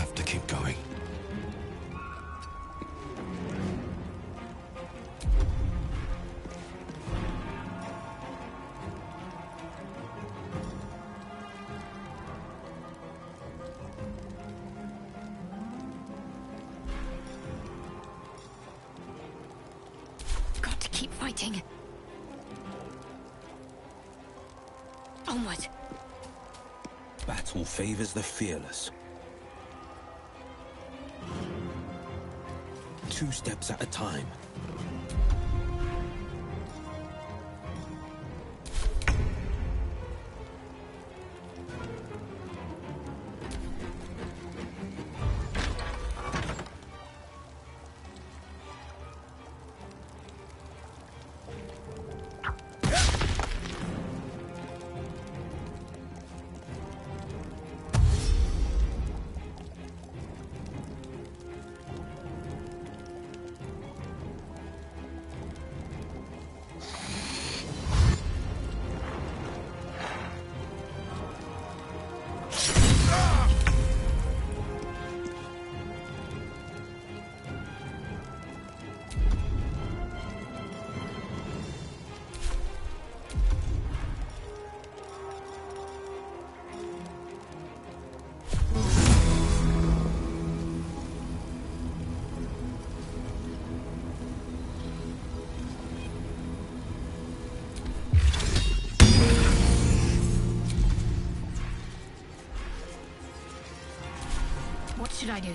have to keep going. Got to keep fighting. Onward. Battle favors the fearless. 2 steps at a time. What should I do?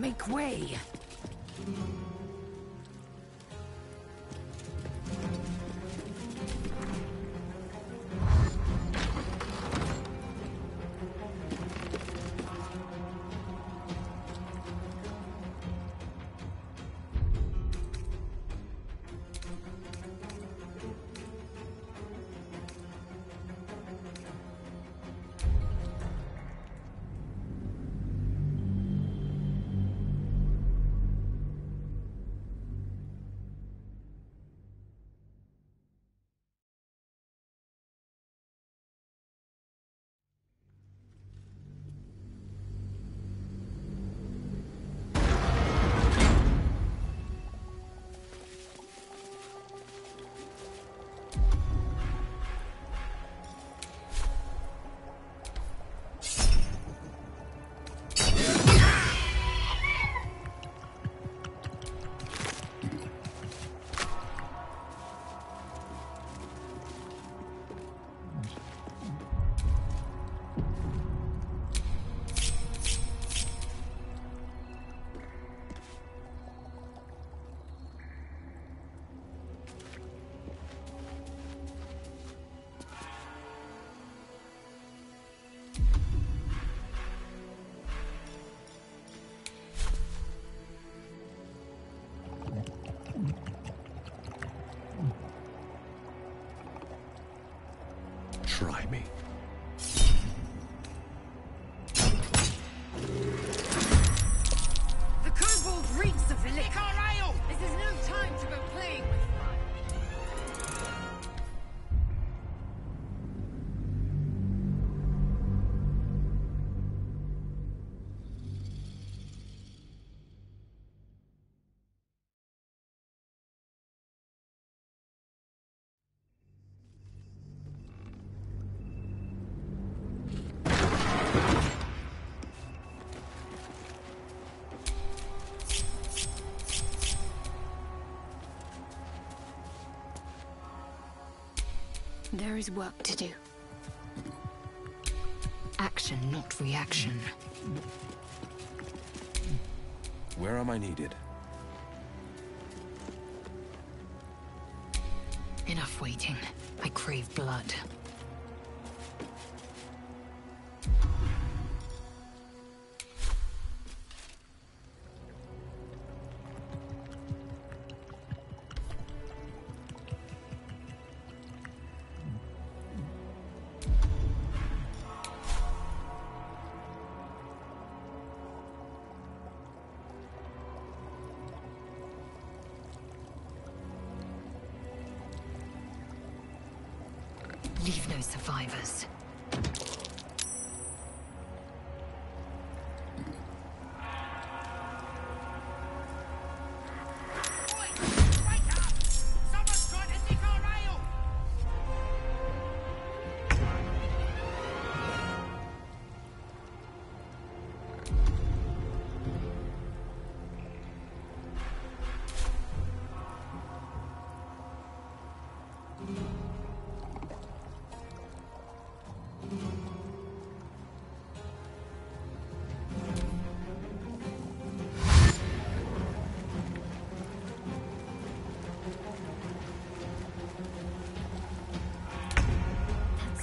Make way! Try me. The kobold reeks of lick. This is no time to go playing with fire. There is work to do. Action, not reaction. Where am I needed? Enough waiting. I crave blood. Leave no survivors.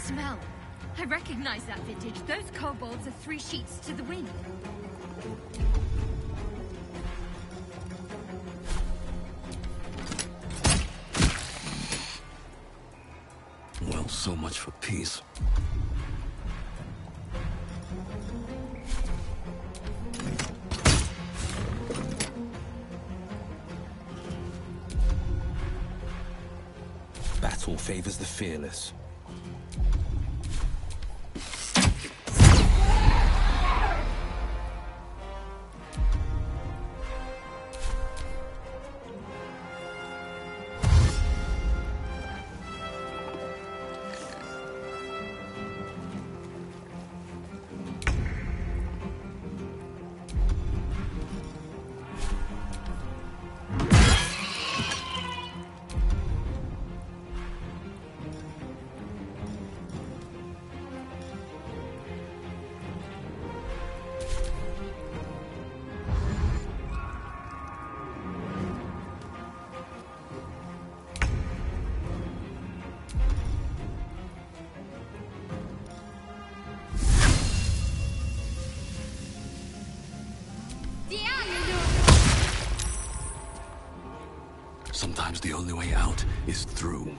Smell. I recognize that vintage. Those kobolds are 3 sheets to the wind. Well, so much for peace. Battle favors the fearless. Sometimes the only way out is through.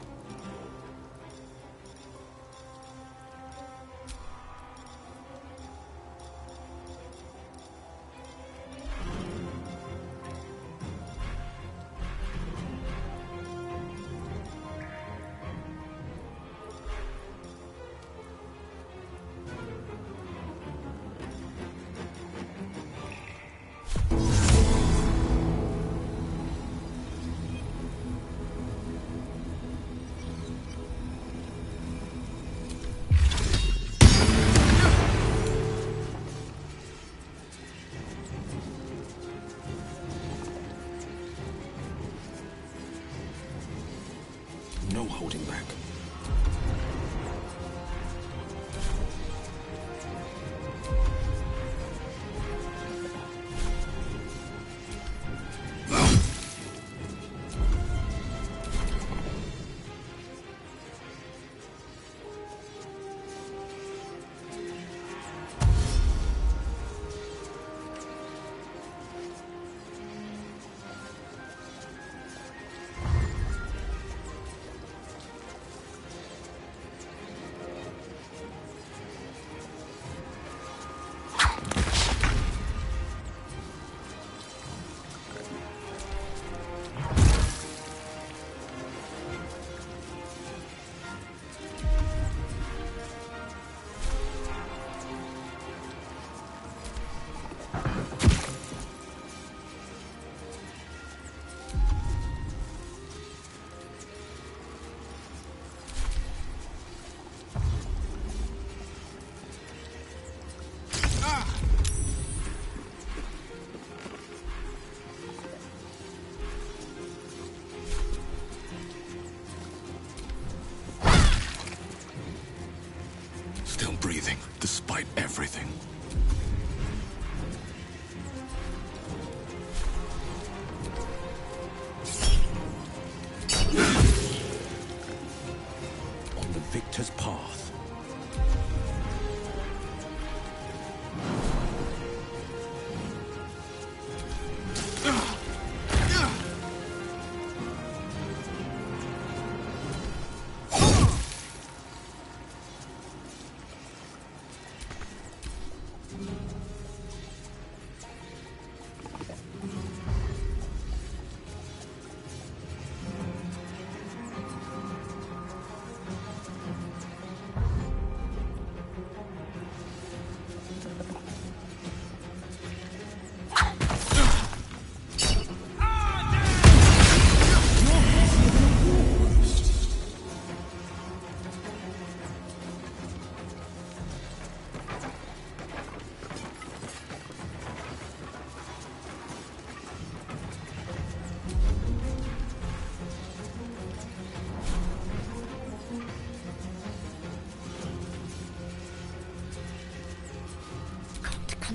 No holding back.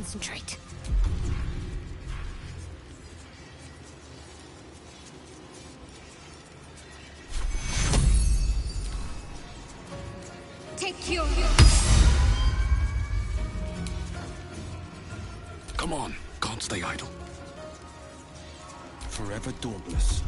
concentrate. Take your... Come on, can't stay idle. Forever dauntless.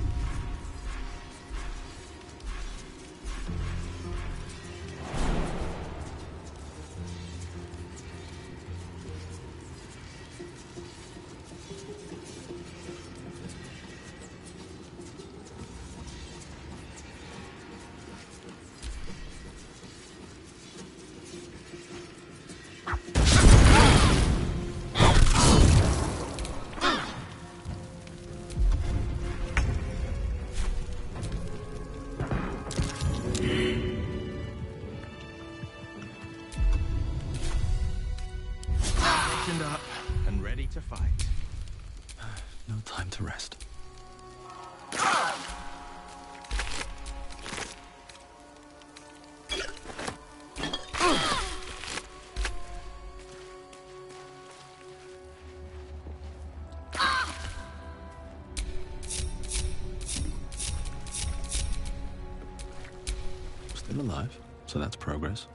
Up and ready to fight. No time to rest. Still alive, so that's progress.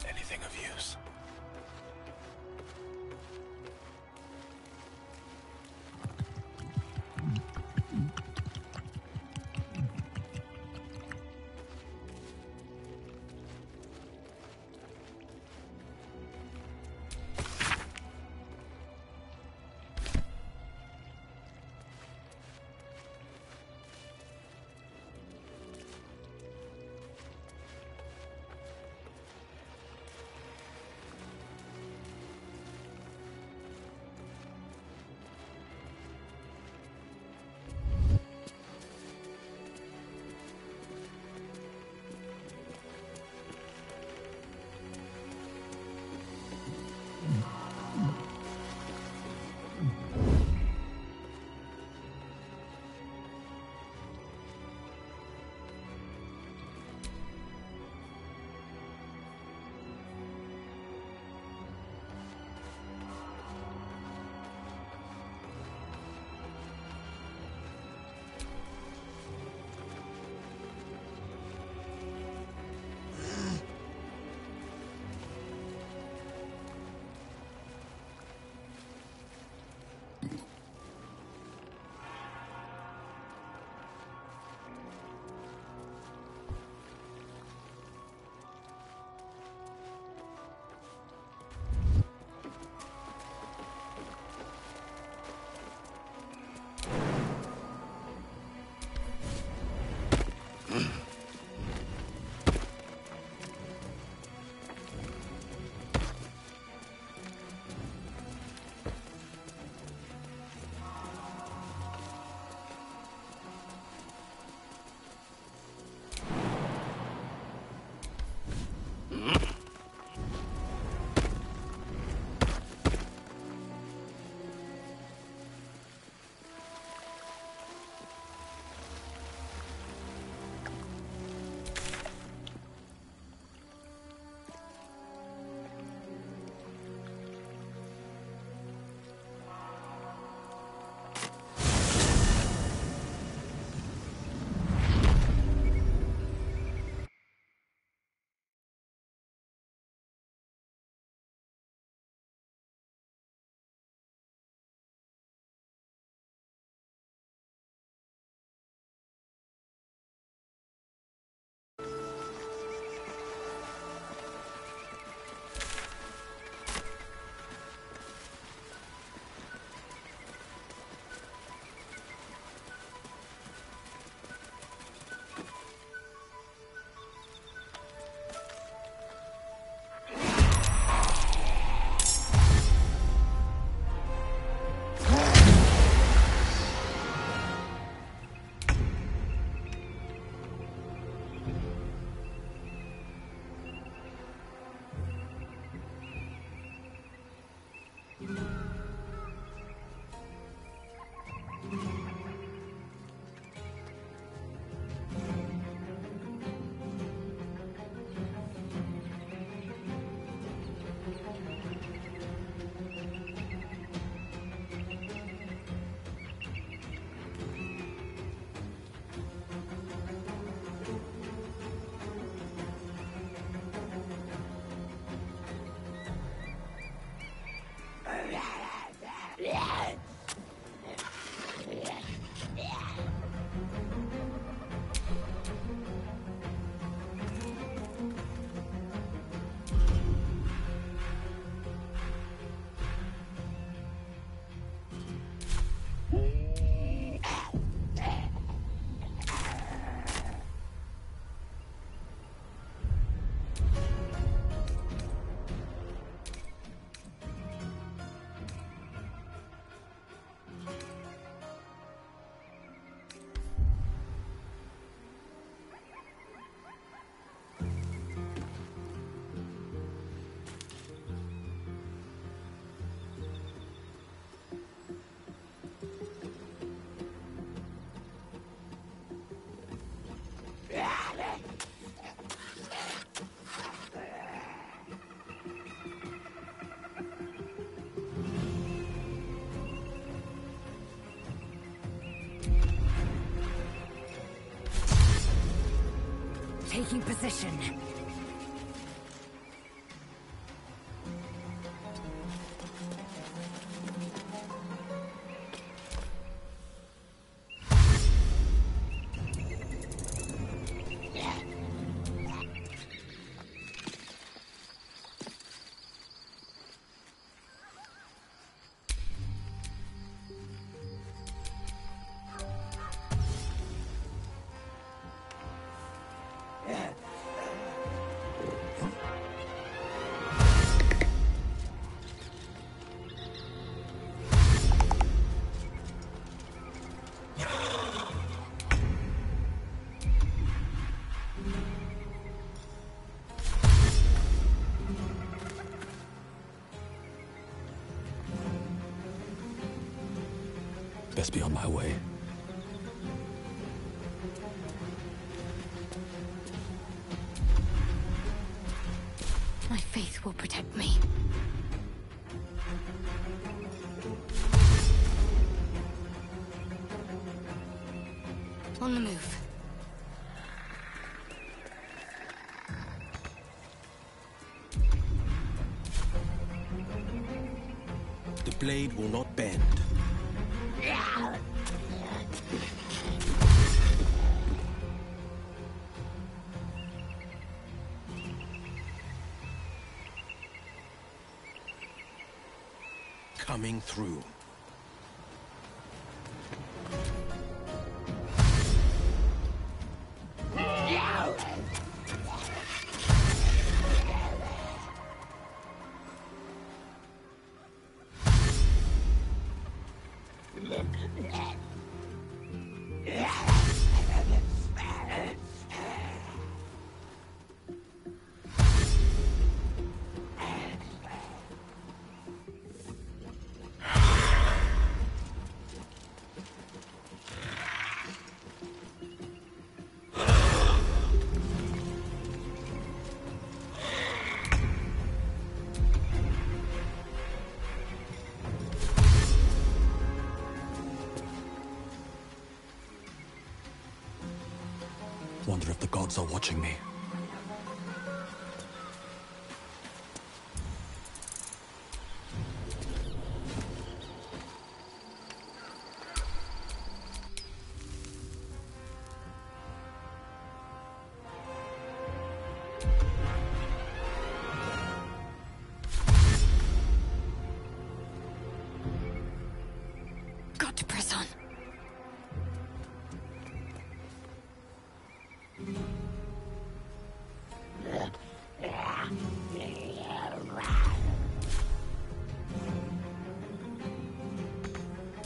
Anything of use. Taking position. Best be on my way. My faith will protect me. On the move. The blade will not bend. Coming through. Wonder if the gods are watching me. Got to press on.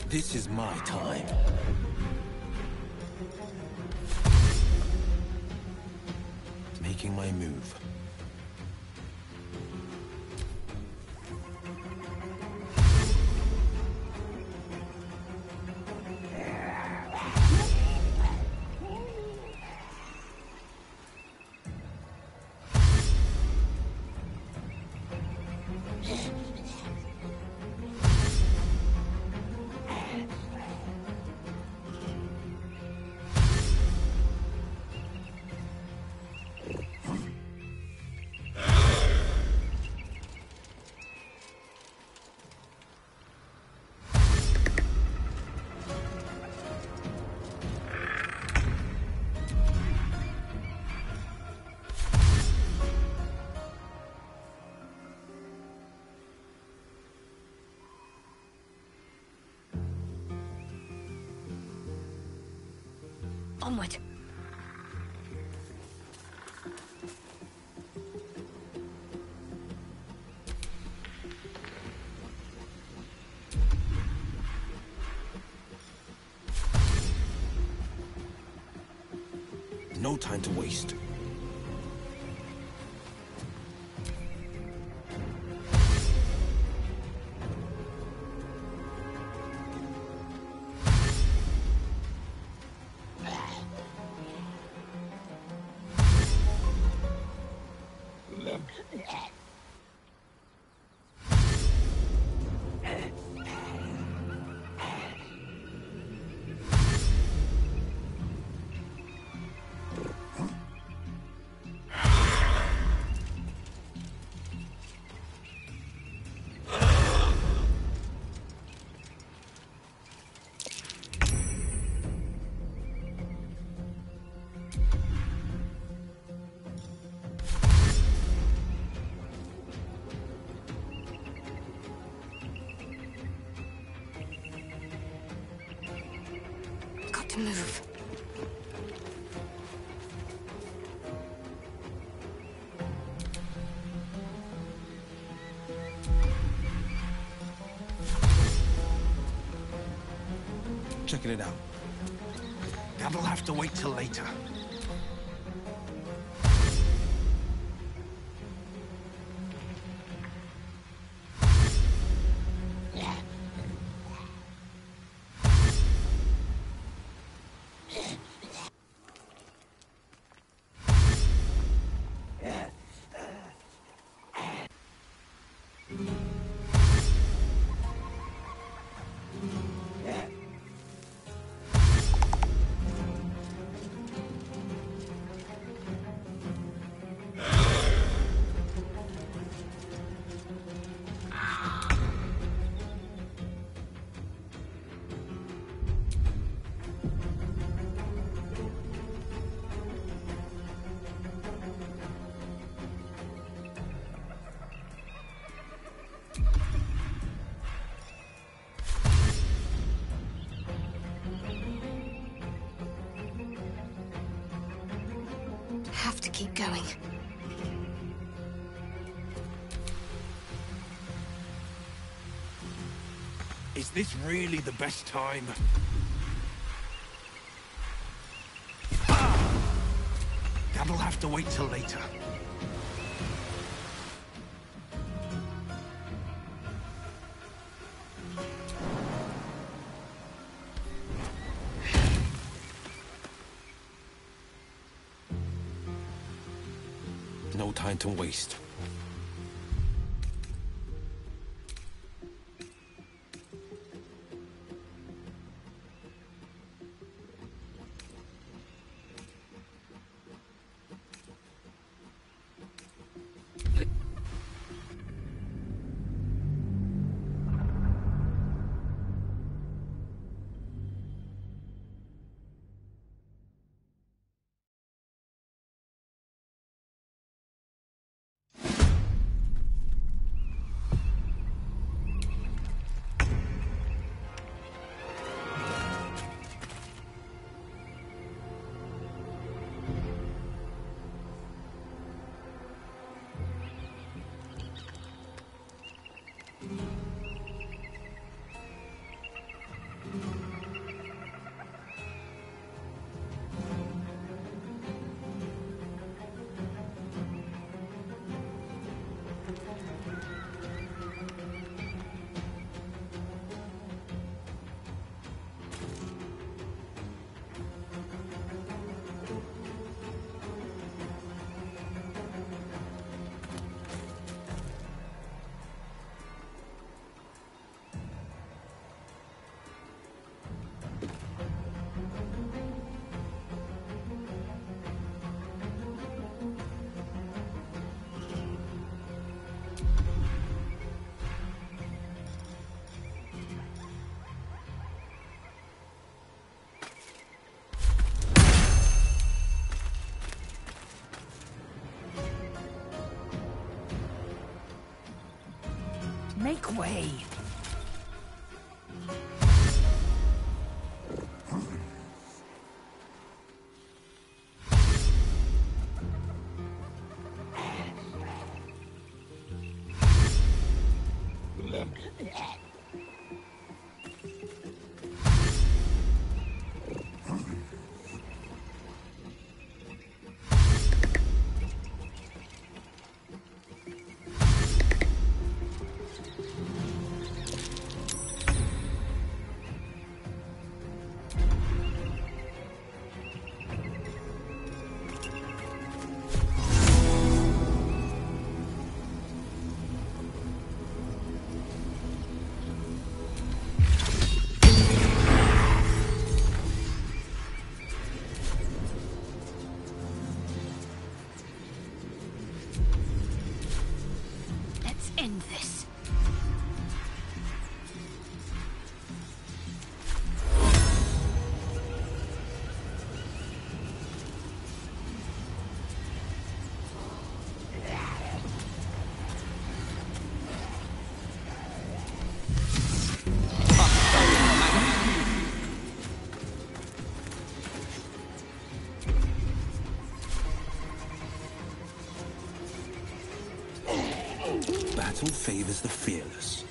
This is my time. Making my move. Onward. No time to waste. move. Checking it out. That'll have to wait till later. Have to keep going. Is this really the best time? That'll have to wait till later. No time to waste. Make way. Battle favors the fearless.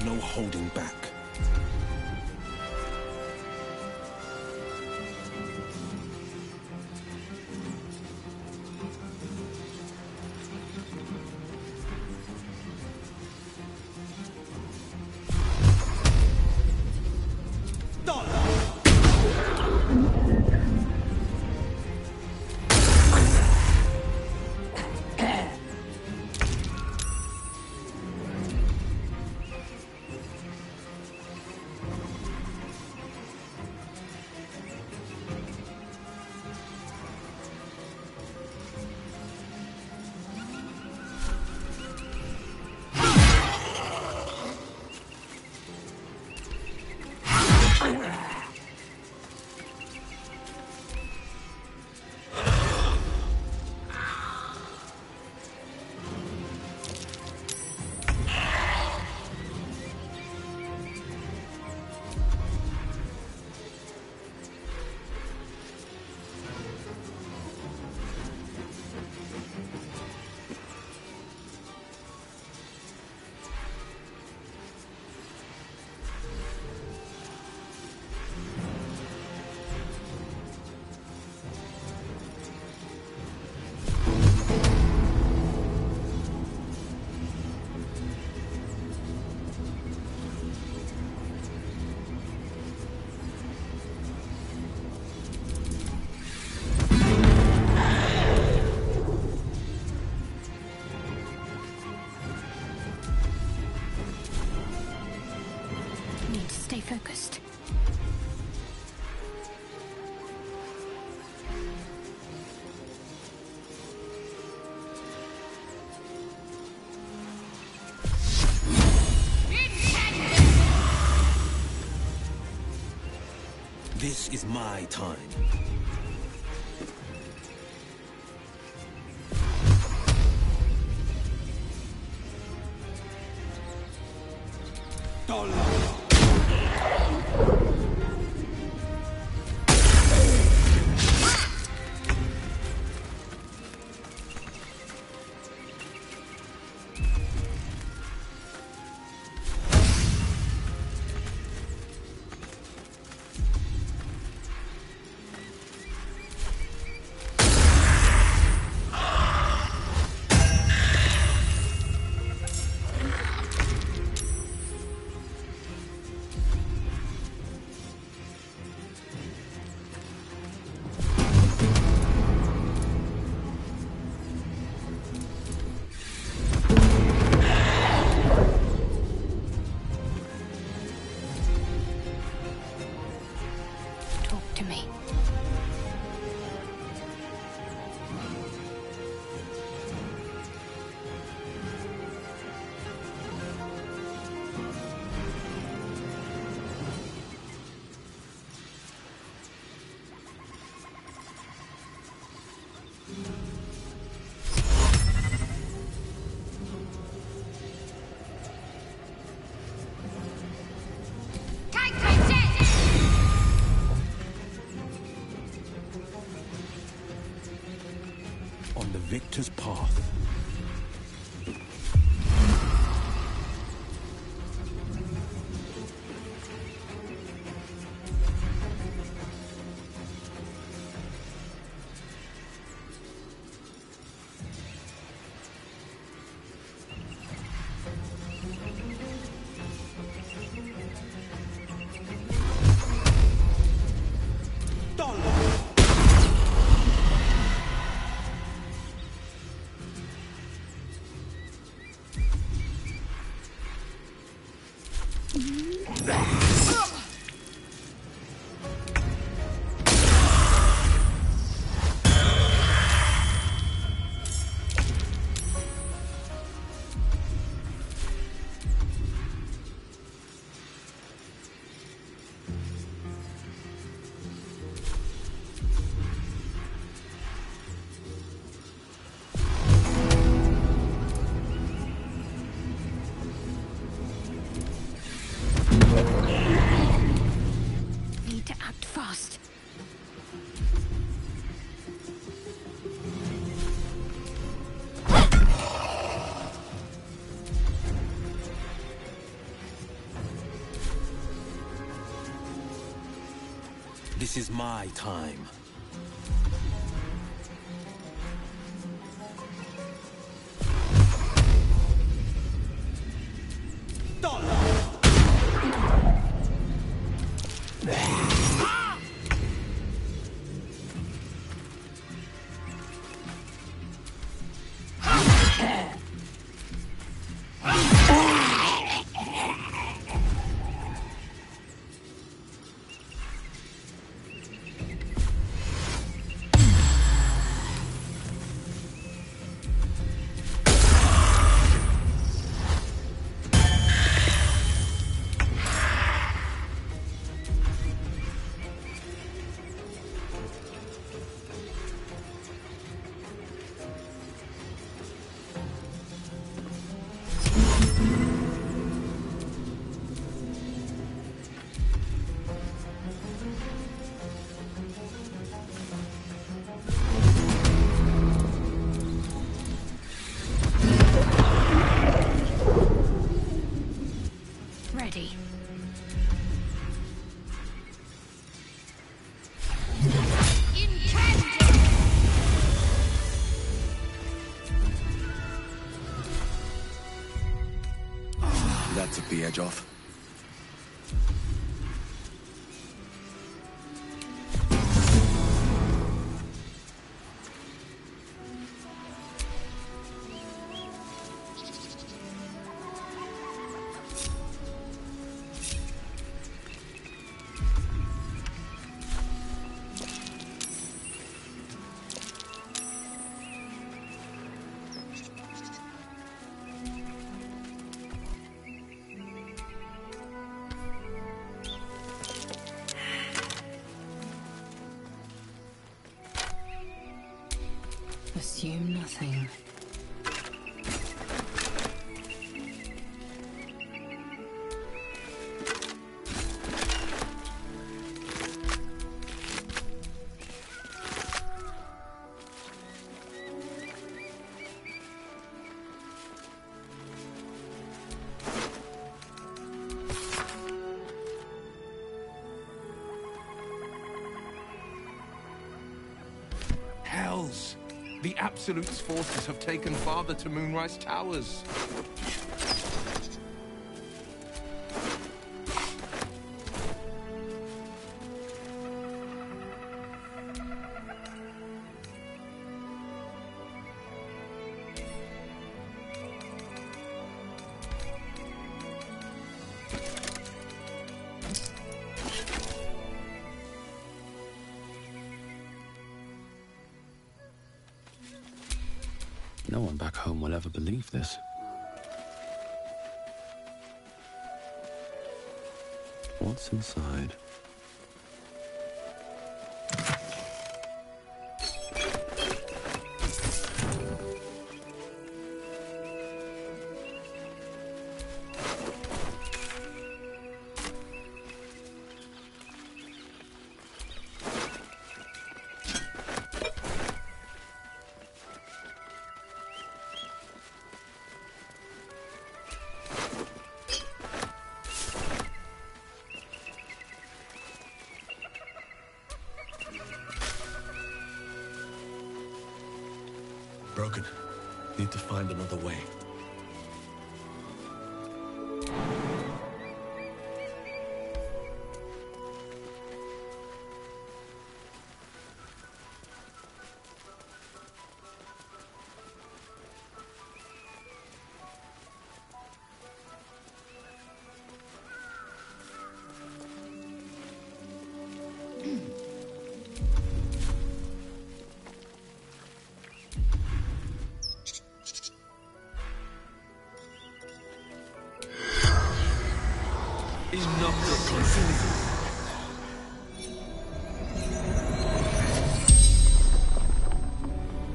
No holding back. Stay focused. This is my time. On the victor's path. This is my time. Ready. That took the edge off. Nothing. Hells! The Absolute's forces have taken Father to Moonrise Towers. No one back home will ever believe this. What's inside? Broken. Need to find another way.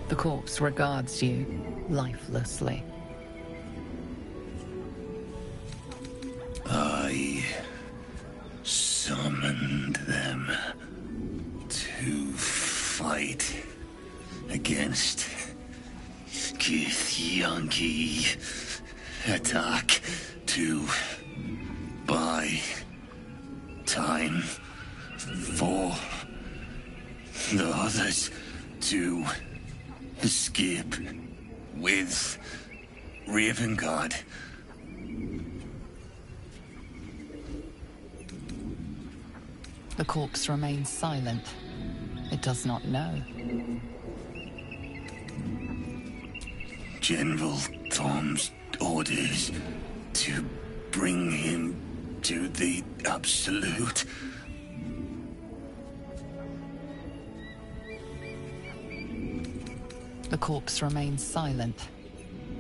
The corpse regards you lifelessly. I summoned them to fight against Githyanki. Attack to buy time for the others to escape with Ravengard. The corpse remains silent. It does not know. General Tom's orders to bring him to the Absolute. The corpse remains silent.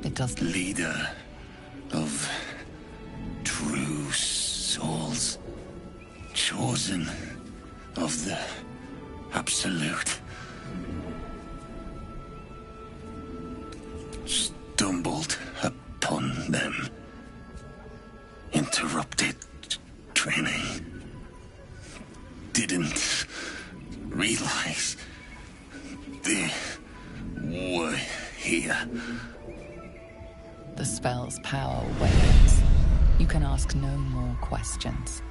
It does not. Leader of true souls, chosen of the Absolute. Stumbled upon them. Interrupted training. Didn't realize they were here. The spell's power wanes. You can ask no more questions.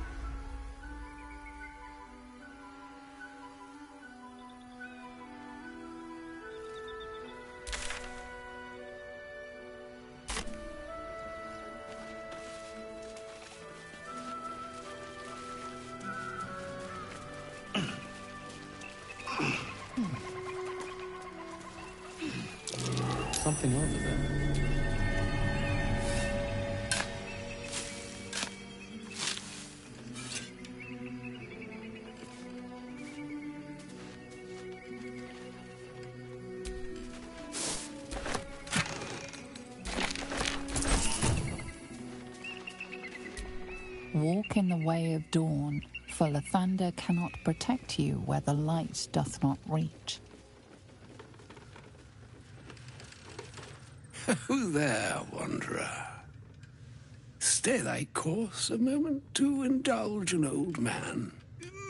Something over there. Walk in the way of dawn, for Lathander cannot protect you where the light doth not reach. There, wanderer. Stay thy course a moment to indulge an old man.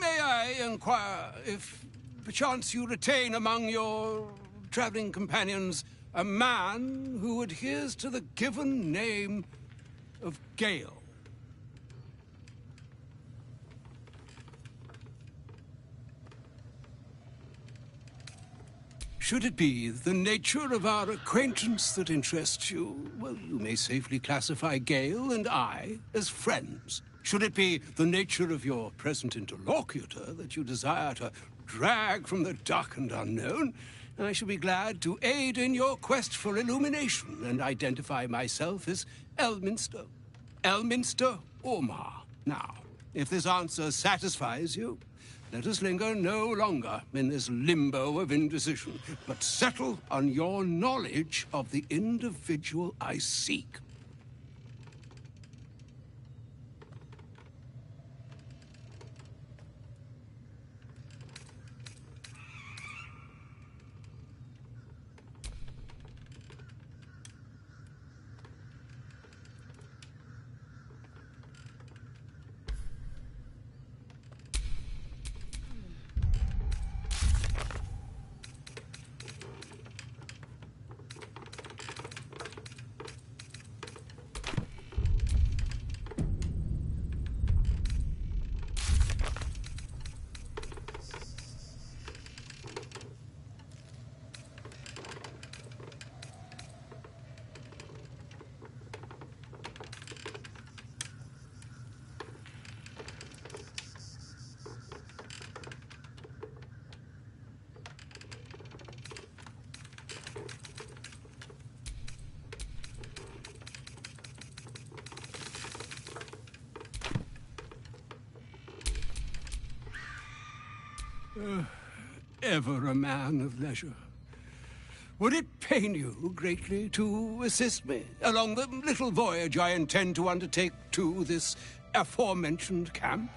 May I inquire if, perchance, you retain among your traveling companions a man who adheres to the given name of Gale? Should it be the nature of our acquaintance that interests you, well, you may safely classify Gale and I as friends. Should it be the nature of your present interlocutor that you desire to drag from the dark and unknown, I shall be glad to aid in your quest for illumination and identify myself as Elminster. Elminster Ormar. Now, if this answer satisfies you, let us linger no longer in this limbo of indecision, but settle on your knowledge of the individual I seek. Ever a man of leisure. Would it pain you greatly to assist me along the little voyage I intend to undertake to this aforementioned camp?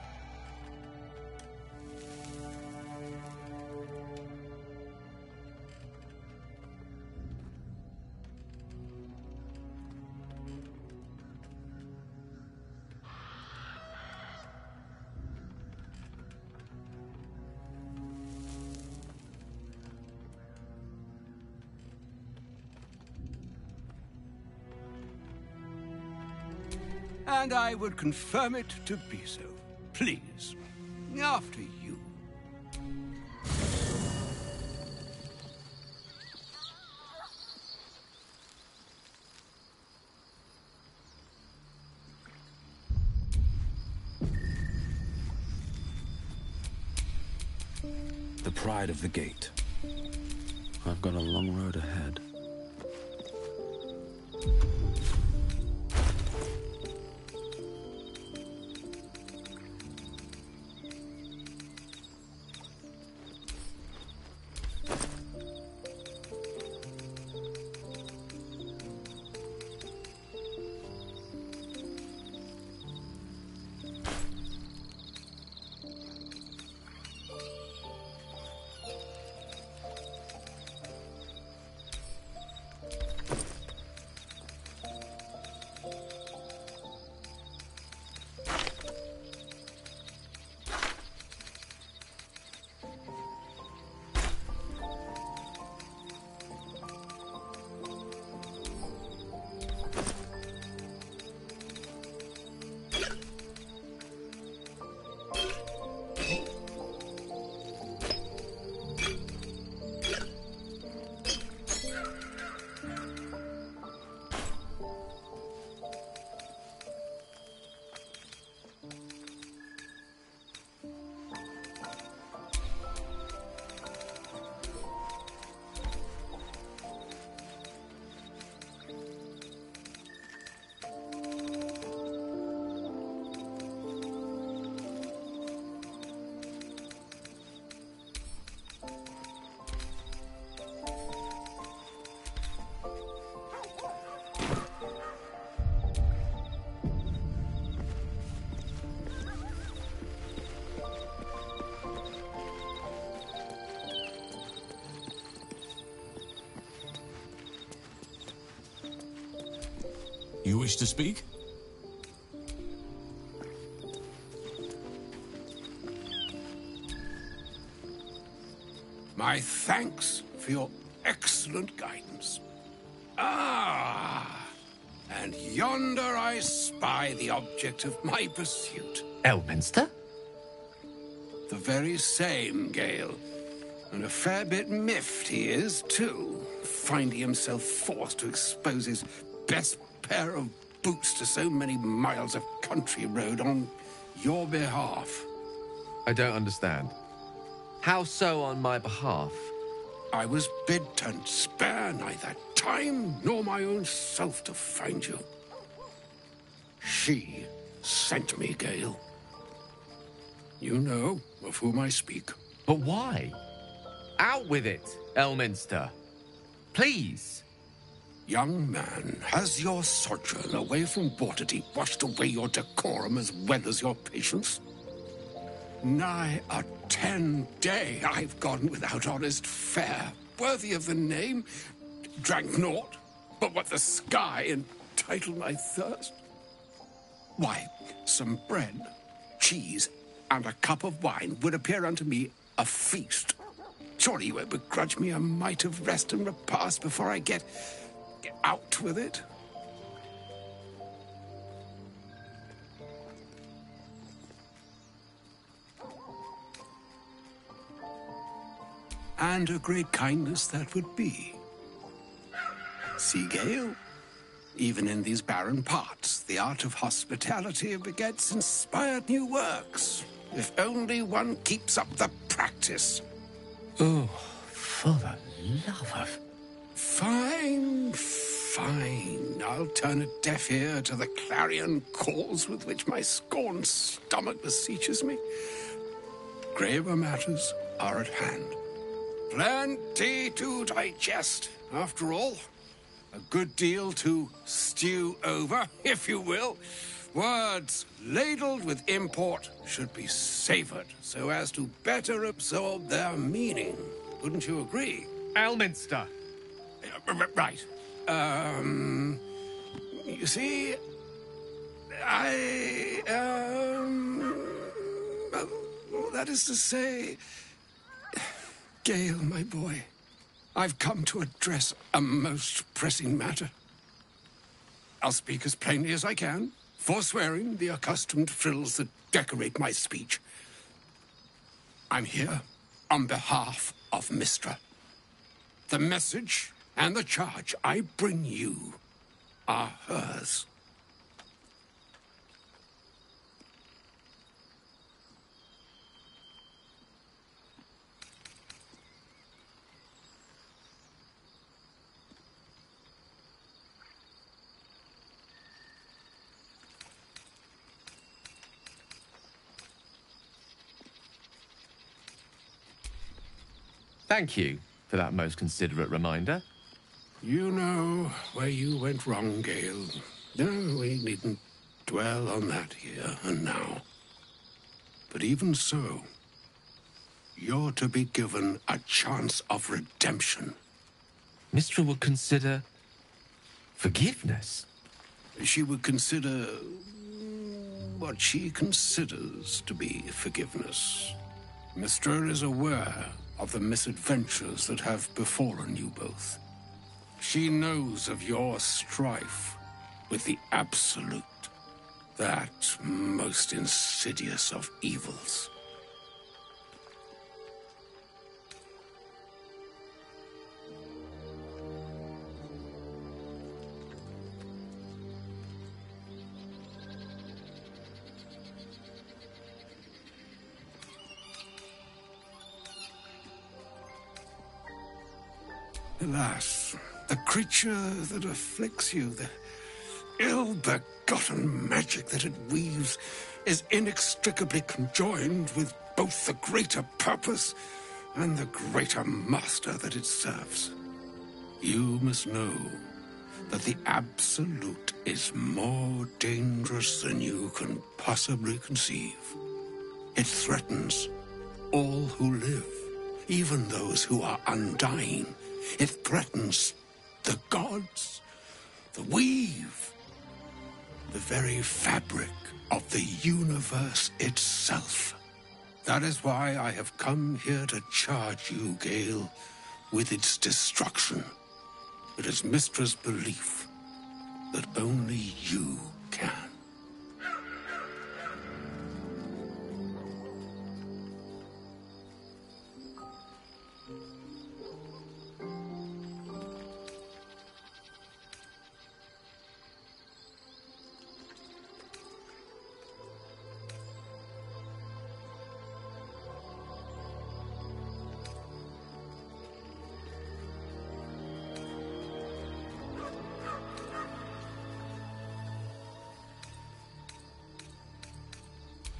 And I would confirm it to be so. Please, after you. The pride of the gate. I've got a long road ahead. You wish to speak? My thanks for your excellent guidance. Ah, and yonder I spy the object of my pursuit. Elminster? The very same, Gale. And a fair bit miffed he is, too, finding himself forced to expose his best pair of boots to so many miles of country road on your behalf. I don't understand. How so on my behalf? I was bid to spare neither time nor my own self to find you. She sent me, Gale. You know of whom I speak. But why? Out with it, Elminster. Please. Young man, has your sojourn away from Waterdeep washed away your decorum as well as your patience? Nigh a 10-day I've gone without honest fare, worthy of the name. Drank naught but what the sky entitled my thirst. Why, some bread, cheese, and a cup of wine would appear unto me a feast. Surely you won't begrudge me a mite of rest and repast before I get out with it? And a great kindness that would be. See, Gale, even in these barren parts, the art of hospitality begets inspired new works, if only one keeps up the practice. Oh, for the love of... Fine, fine. I'll turn a deaf ear to the clarion calls with which my scorned stomach beseeches me. Graver matters are at hand. Plenty to digest, after all. A good deal to stew over, if you will. Words ladled with import should be savored so as to better absorb their meaning. Wouldn't you agree? Elminster. Right. You see, well, that is to say, Gale, my boy, I've come to address a most pressing matter. I'll speak as plainly as I can, forswearing the accustomed frills that decorate my speech. I'm here on behalf of Mystra. The message and the charge I bring you are hers. Thank you for that most considerate reminder. You know where you went wrong, Gale. No, we needn't dwell on that here and now. But even so, you're to be given a chance of redemption. Mystra would consider... forgiveness? She would consider what she considers to be forgiveness. Mystra is aware of the misadventures that have befallen you both. She knows of your strife with the Absolute, that most insidious of evils. Alas, the creature that afflicts you, the ill-begotten magic that it weaves, is inextricably conjoined with both the greater purpose and the greater master that it serves. You must know that the Absolute is more dangerous than you can possibly conceive. It threatens all who live, even those who are undying. It threatens the gods, the weave, the very fabric of the universe itself. That is why I have come here to charge you, Gale, with its destruction. It is Mystra's belief that only you can.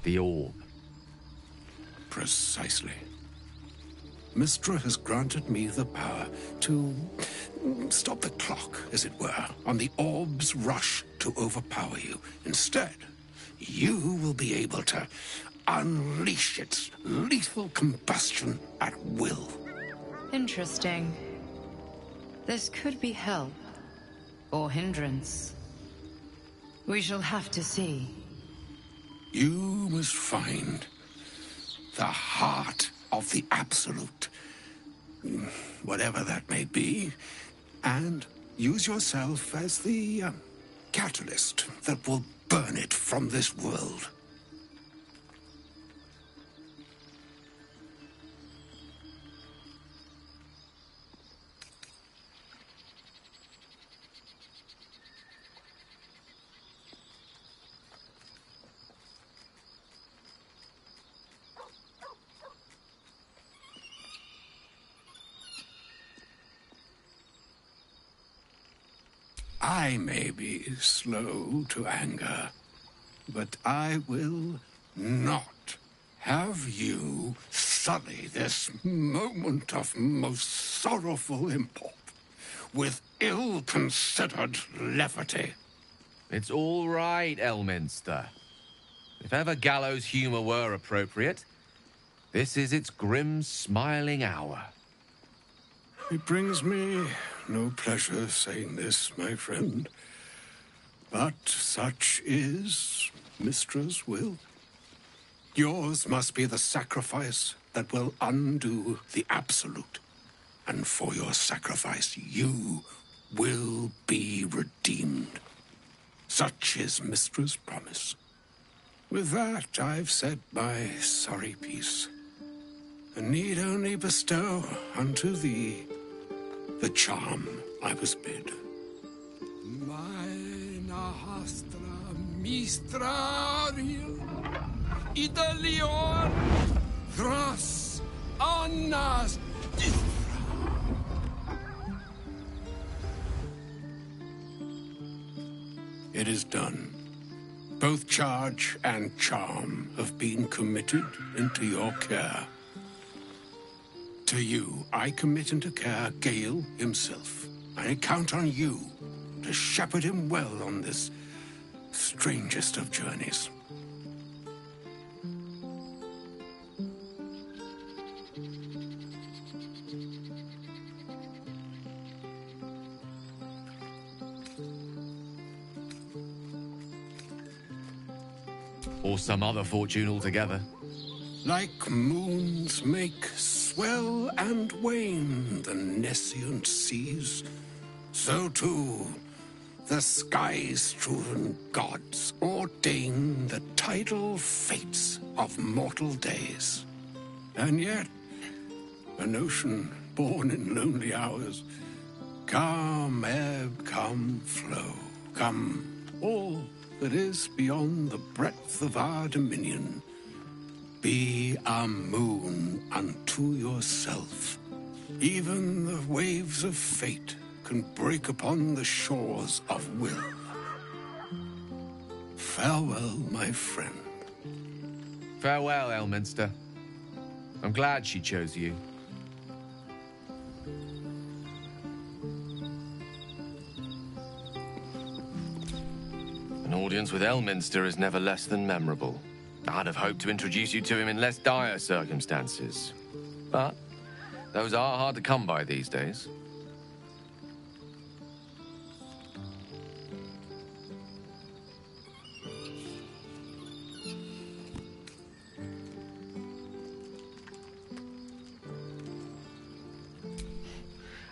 The orb. Precisely. Mystra has granted me the power to stop the clock, as it were, on the orb's rush to overpower you. Instead, you will be able to unleash its lethal combustion at will. Interesting. This could be help, or hindrance. We shall have to see. You must find the heart of the Absolute, whatever that may be, and use yourself as the catalyst that will burn it from this world. I may be slow to anger, but I will not have you sully this moment of most sorrowful import with ill-considered levity. It's all right, Elminster. If ever gallows humor were appropriate, this is its grim, smiling hour. It brings me no pleasure saying this, my friend, but such is Mystra's will. Yours must be the sacrifice that will undo the Absolute, and for your sacrifice you will be redeemed. Such is Mystra's promise. With that, I've said my sorry piece, and need only bestow unto thee the charm I was bid. Mina hastra mistrario Italion thras annas It is done. Both charge and charm have been committed into your care. To you, I commit into care Gale himself. I count on you to shepherd him well on this strangest of journeys. Or some other fortune altogether. Like moons make swell and wane the nescient seas, so too the sky-strewn gods ordain the tidal fates of mortal days. And yet, an ocean born in lonely hours, come ebb, come flow, come all that is beyond the breadth of our dominion. Be a moon unto yourself. Even the waves of fate can break upon the shores of will. Farewell, my friend. Farewell, Elminster. I'm glad she chose you. An audience with Elminster is never less than memorable. I'd have hoped to introduce you to him in less dire circumstances. But those are hard to come by these days.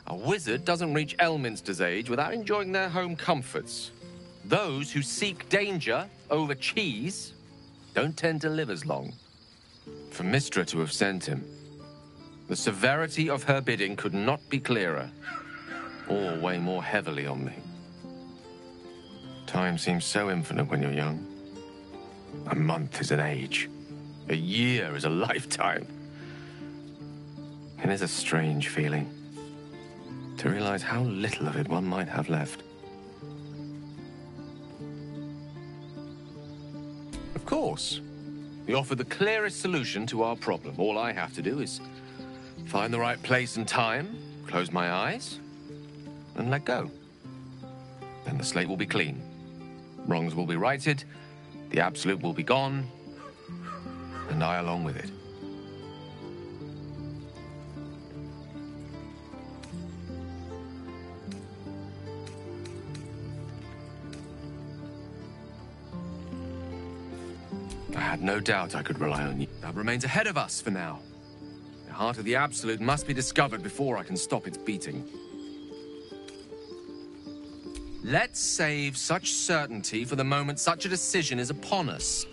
A wizard doesn't reach Elminster's age without enjoying their home comforts. Those who seek danger over cheese don't tend to live as long. For Mystra to have sent him, the severity of her bidding could not be clearer, or weigh more heavily on me. Time seems so infinite when you're young. A month is an age. A year is a lifetime. It is a strange feeling to realize how little of it one might have left. Of course, we offer the clearest solution to our problem. All I have to do is find the right place and time, close my eyes, and let go. Then the slate will be clean. Wrongs will be righted, the absolute will be gone, and I along with it. I had no doubt I could rely on you. That remains ahead of us for now. The heart of the Absolute must be discovered before I can stop its beating. Let's save such certainty for the moment such a decision is upon us.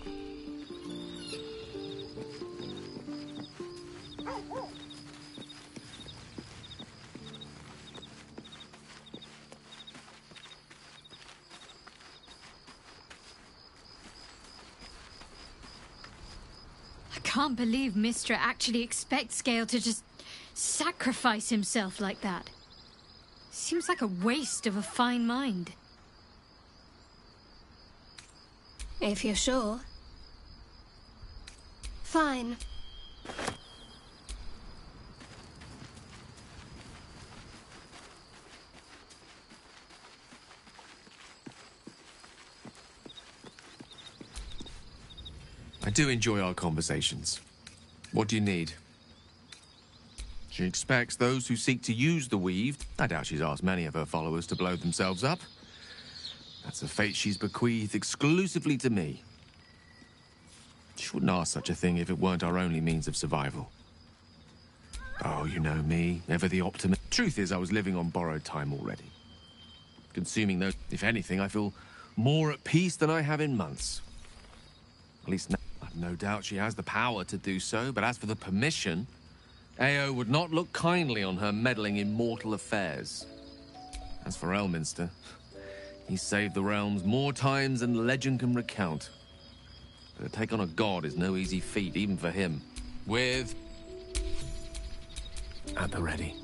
I can't believe Mystra actually expects Gale to just sacrifice himself like that. Seems like a waste of a fine mind. If you're sure. Fine. I do enjoy our conversations. What do you need? She expects those who seek to use the weave. I doubt she's asked many of her followers to blow themselves up. That's a fate she's bequeathed exclusively to me. She wouldn't ask such a thing if it weren't our only means of survival. Oh, you know me, ever the optimist. Truth is, I was living on borrowed time already. Consuming those, if anything, I feel more at peace than I have in months. At least now, I've no doubt she has the power to do so, but as for the permission, Ao would not look kindly on her meddling in mortal affairs. As for Elminster, he saved the realms more times than legend can recount. But to take on a god is no easy feat, even for him. With... at the ready.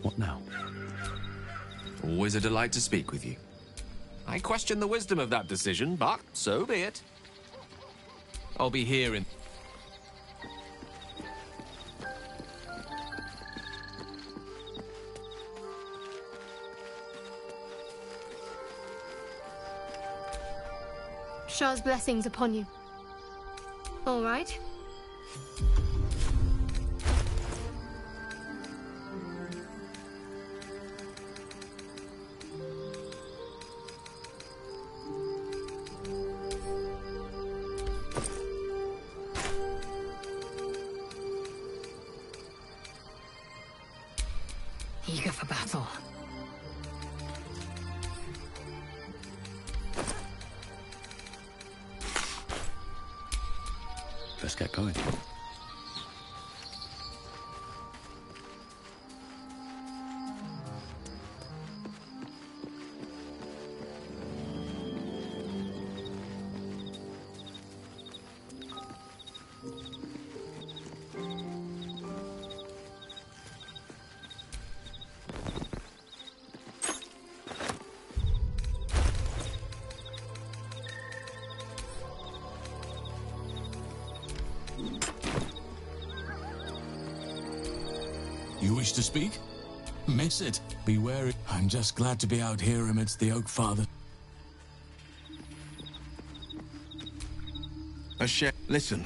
What now? Always a delight to speak with you. I question the wisdom of that decision, but so be it. I'll be here in... Shah's blessings upon you. All right. Eager for battle. Let's get going. You wish to speak? Miss it. Be wary. I'm just glad to be out here amidst the Oak Father. Listen,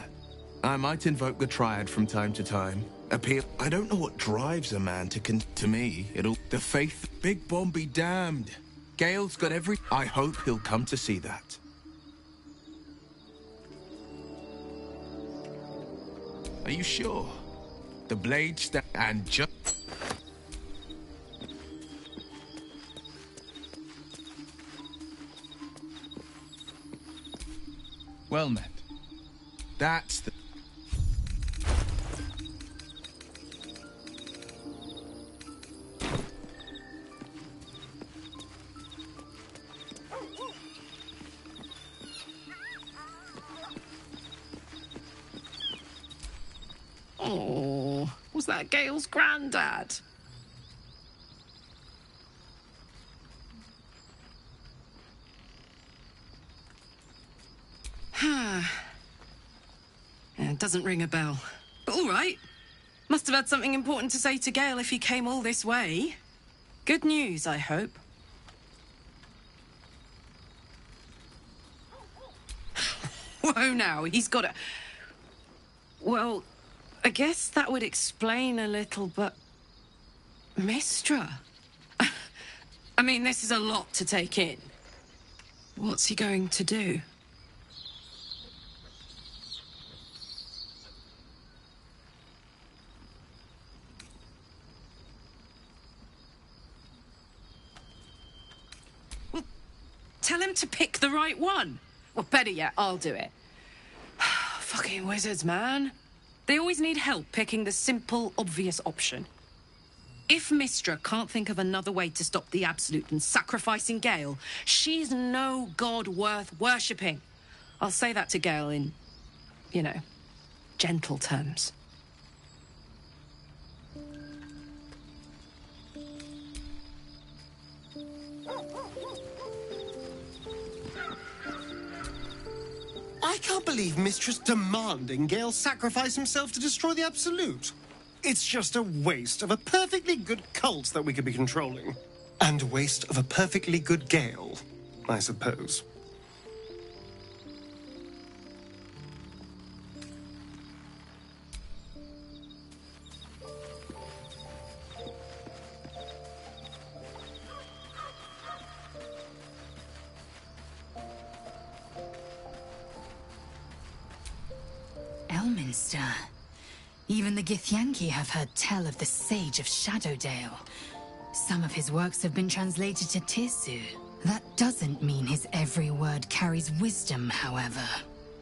I might invoke the Triad from time to time. Appeal. I don't know what drives a man to me, it'll... The faith... Big Bomb be damned. Gale's got every... I hope he'll come to see that. Are you sure? The blade and just... Well met. That's the... Oh, was that Gale's granddad? It doesn't ring a bell. But all right. Must have had something important to say to Gale if he came all this way. Good news, I hope. Whoa now, he's got a... Well, I guess that would explain a little, but... Mistra? I mean, this is a lot to take in. What's he going to do? Well, tell him to pick the right one. Well, better yet, I'll do it. Fucking wizards, man. They always need help picking the simple, obvious option. If Mistra can't think of another way to stop the Absolute than sacrificing Gale, she's no god worth worshipping. I'll say that to Gale in, you know, gentle terms. I can't believe Mistress demanding Gale sacrifice himself to destroy the Absolute. It's just a waste of a perfectly good cult that we could be controlling. And a waste of a perfectly good Gale, I suppose. Elminster. Even the Githyanki have heard tell of the Sage of Shadowdale. Some of his works have been translated to Tirsu. That doesn't mean his every word carries wisdom, however.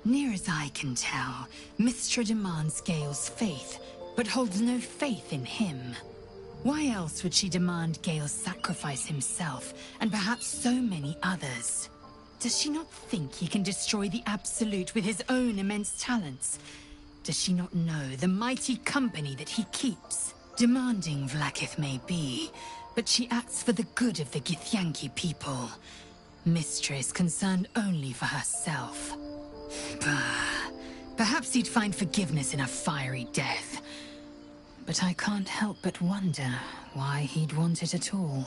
Near as I can tell, Mistra demands Gale's faith, but holds no faith in him. Why else would she demand Gale sacrifice himself, and perhaps so many others? Does she not think he can destroy the Absolute with his own immense talents? Does she not know the mighty company that he keeps? Demanding Vlaakith may be, but she acts for the good of the Githyanki people. Mistra is concerned only for herself. Bah. Perhaps he'd find forgiveness in a fiery death. But I can't help but wonder why he'd want it at all.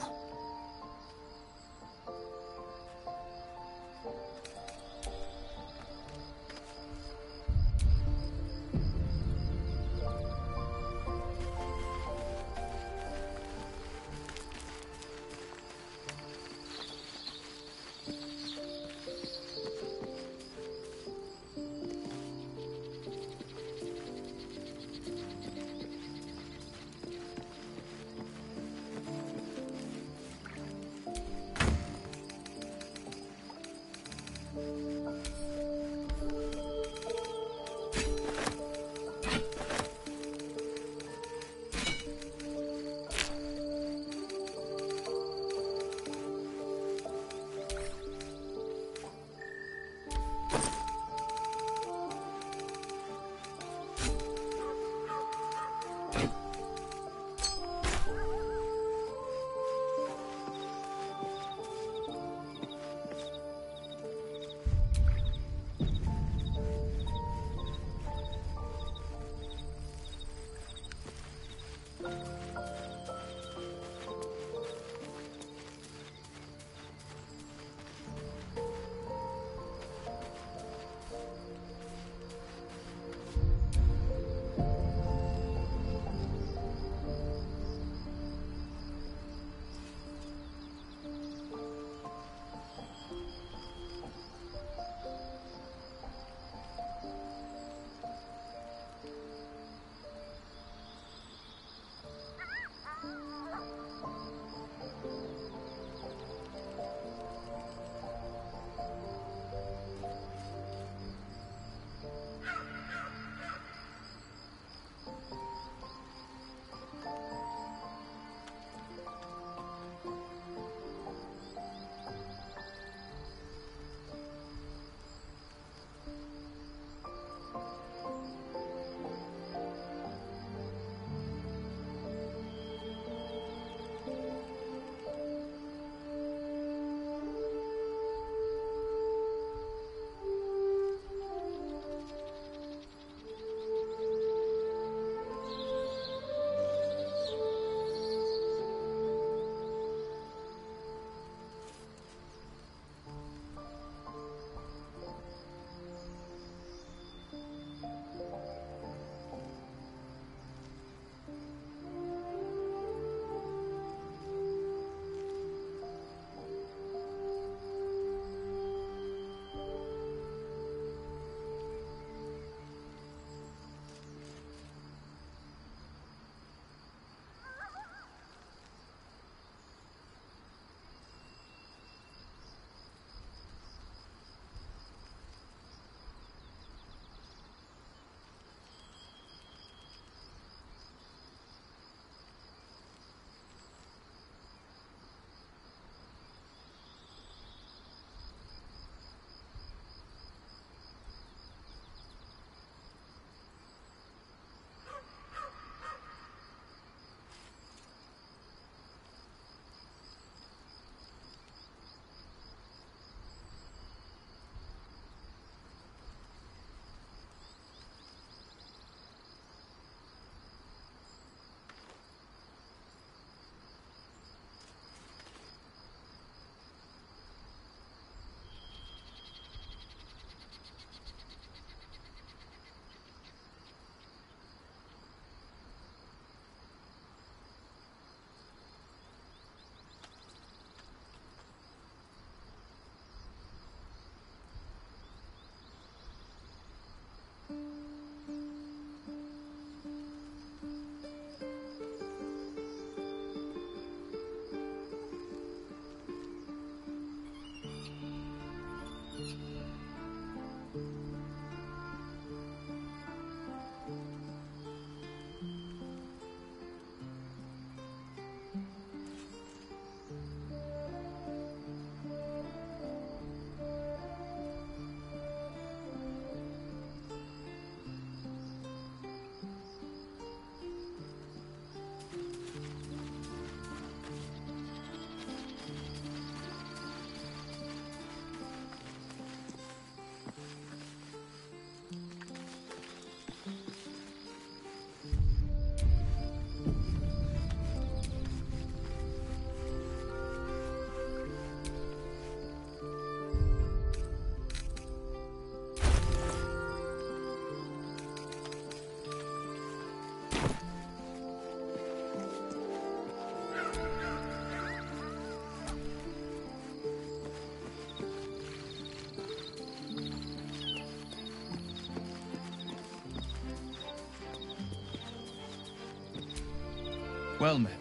Well met.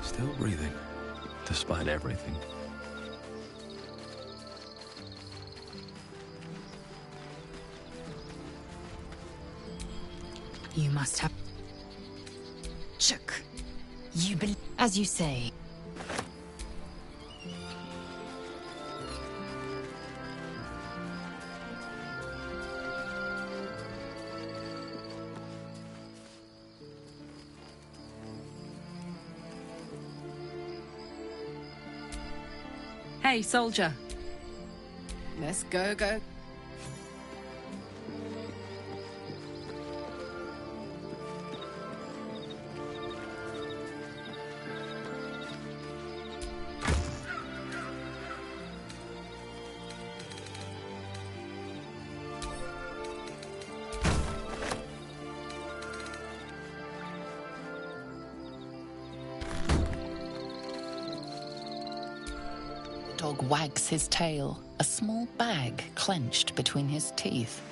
Still breathing, despite everything. You must have... Shook. You believe... As you say. Hey, soldier. Let's go. Dog wags his tail, a small bag clenched between his teeth.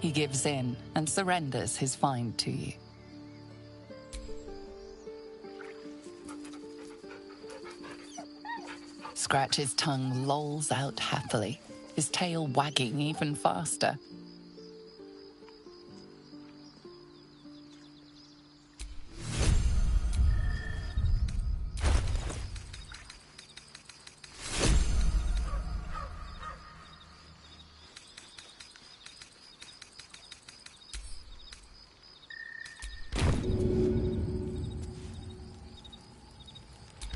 He gives in and surrenders his find to you. Scratch's tongue lolls out happily, his tail wagging even faster.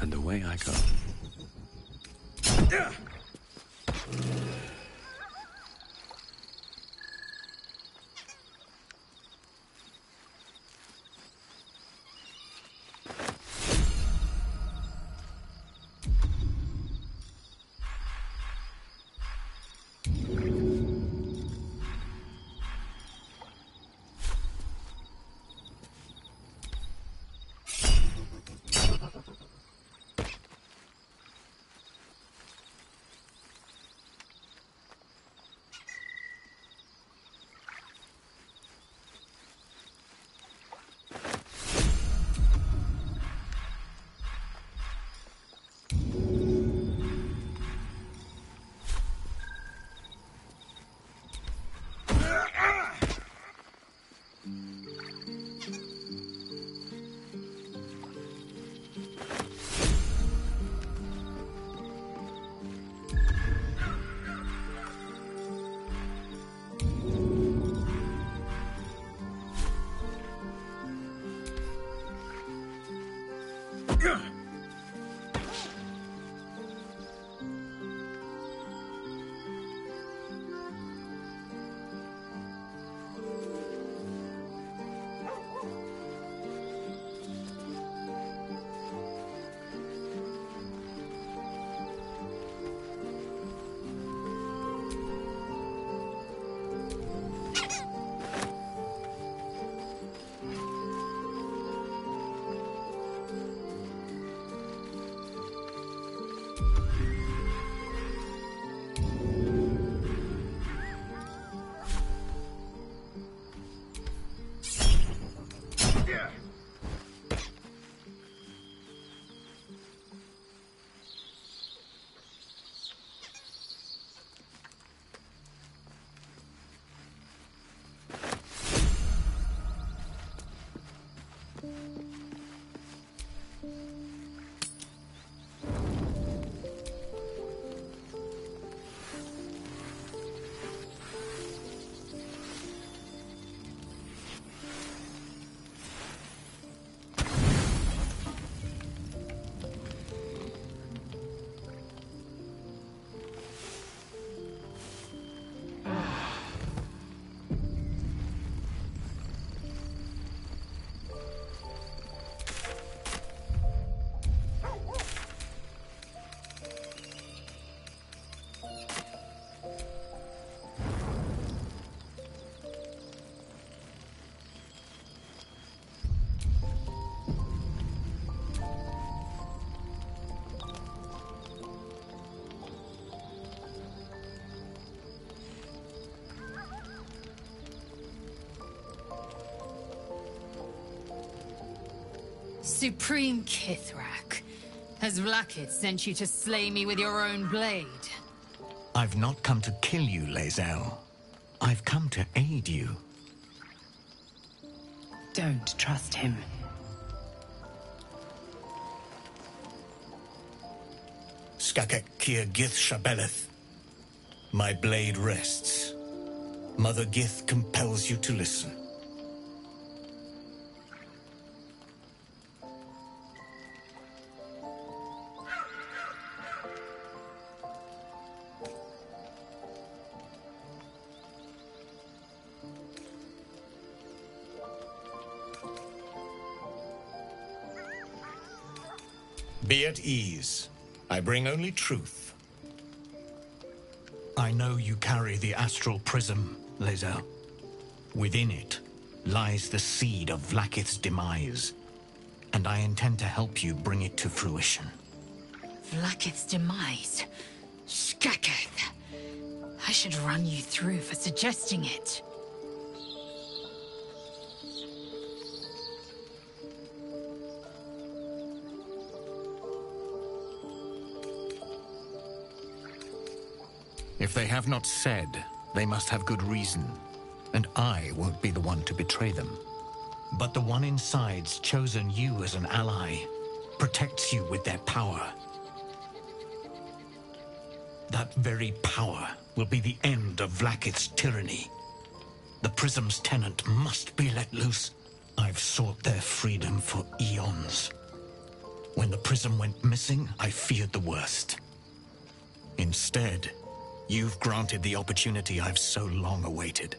And away I go. Supreme Kithrak, has Vlaakith sent you to slay me with your own blade? I've not come to kill you, Lae'zel. I've come to aid you. Don't trust him. Skakek Kir Gith Shabeleth. My blade rests. Mother Gith compels you to listen. Be at ease. I bring only truth. I know you carry the astral prism, Lae'zel. Within it lies the seed of Vlaakith's demise, and I intend to help you bring it to fruition. Vlaakith's demise? Skaketh. I should run you through for suggesting it. If they have not said, they must have good reason, and I won't be the one to betray them. But the one inside's chosen you as an ally, protects you with their power. That very power will be the end of Vlaakith's tyranny. The Prism's tenant must be let loose. I've sought their freedom for eons. When the Prism went missing, I feared the worst. Instead, you've granted the opportunity I've so long awaited.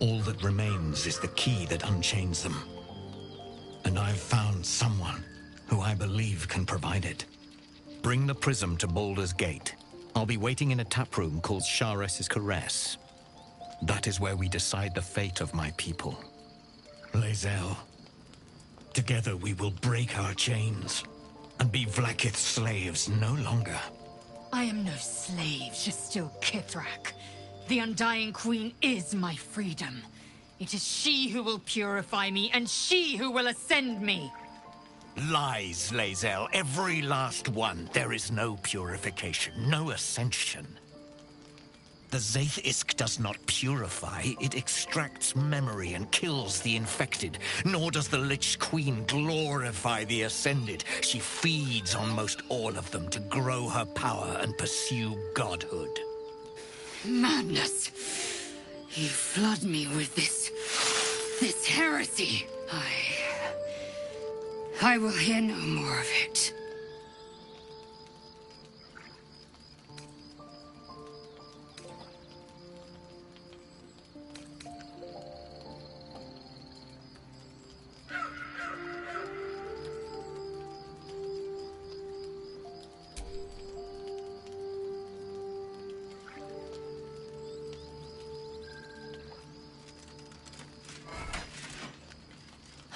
All that remains is the key that unchains them. And I've found someone who I believe can provide it. Bring the Prism to Baldur's Gate. I'll be waiting in a taproom called Sharess's Caress. That is where we decide the fate of my people. Lae'zel, together we will break our chains and be Vlaakith's slaves no longer. I am no slave to still Kithrak. The Undying Queen is my freedom. It is she who will purify me, and she who will ascend me. Lies, Lae'zel, every last one. There is no purification, no ascension. The Zaith-Isk does not purify, it extracts memory and kills the infected. Nor does the Lich Queen glorify the ascended. She feeds on most all of them to grow her power and pursue godhood. Madness! You flood me with this heresy. I will hear no more of it.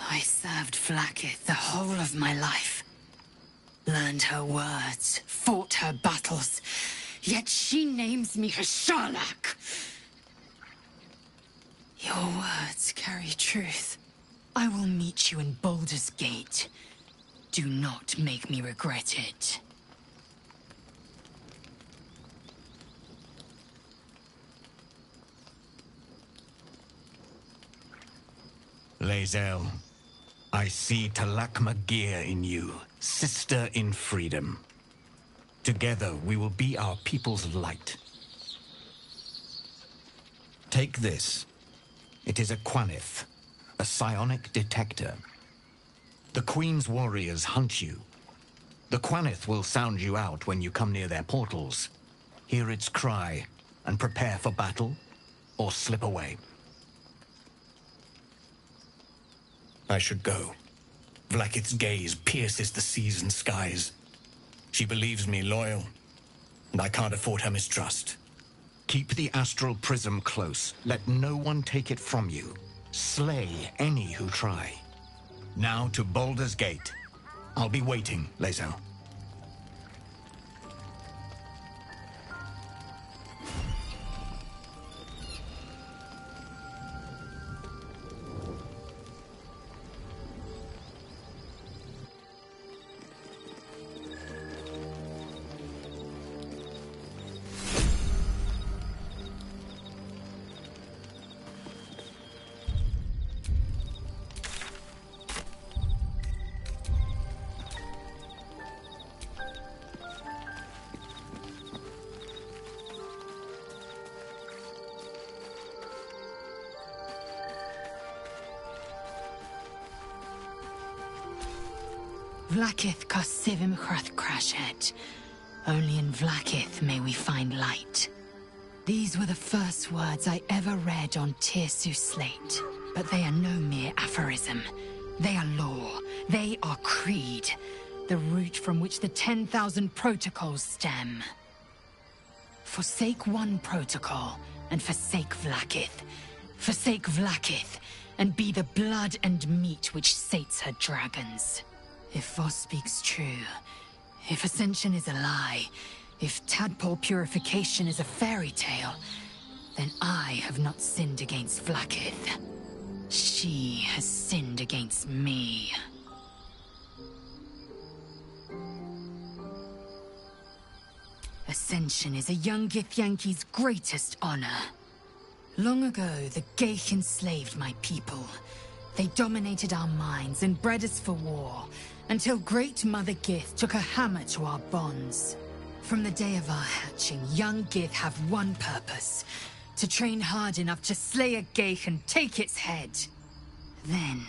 I served Vlaakith the whole of my life. Learned her words, fought her battles, yet she names me her Sharlak. Your words carry truth. I will meet you in Baldur's Gate. Do not make me regret it. Lae'zel, I see Talak Magir in you, sister in freedom. Together we will be our people's light. Take this. It is a Quanith, a psionic detector. The Queen's warriors hunt you. The Quanith will sound you out when you come near their portals. Hear its cry and prepare for battle, or slip away. I should go. Vlaakith's gaze pierces the seas and skies. She believes me loyal, and I can't afford her mistrust. Keep the astral prism close. Let no one take it from you. Slay any who try. Now to Baldur's Gate. I'll be waiting, Lae'zel. Vlakith Karsivim Hrath Crashet. Only in Vlakith may we find light. These were the first words I ever read on Tirsu's slate. But they are no mere aphorism. They are law. They are creed. The root from which the 10,000 protocols stem. Forsake one protocol, and forsake Vlakith. Forsake Vlakith, and be the blood and meat which sates her dragons. If Voss speaks true, if Ascension is a lie, if tadpole purification is a fairy tale, then I have not sinned against Vlakith. She has sinned against me. Ascension is a young Githyanki's greatest honor. Long ago, the Geich enslaved my people. They dominated our minds and bred us for war, until Great Mother Gith took a hammer to our bonds. From the day of our hatching, young Gith have one purpose: to train hard enough to slay a Geich and take its head. Then,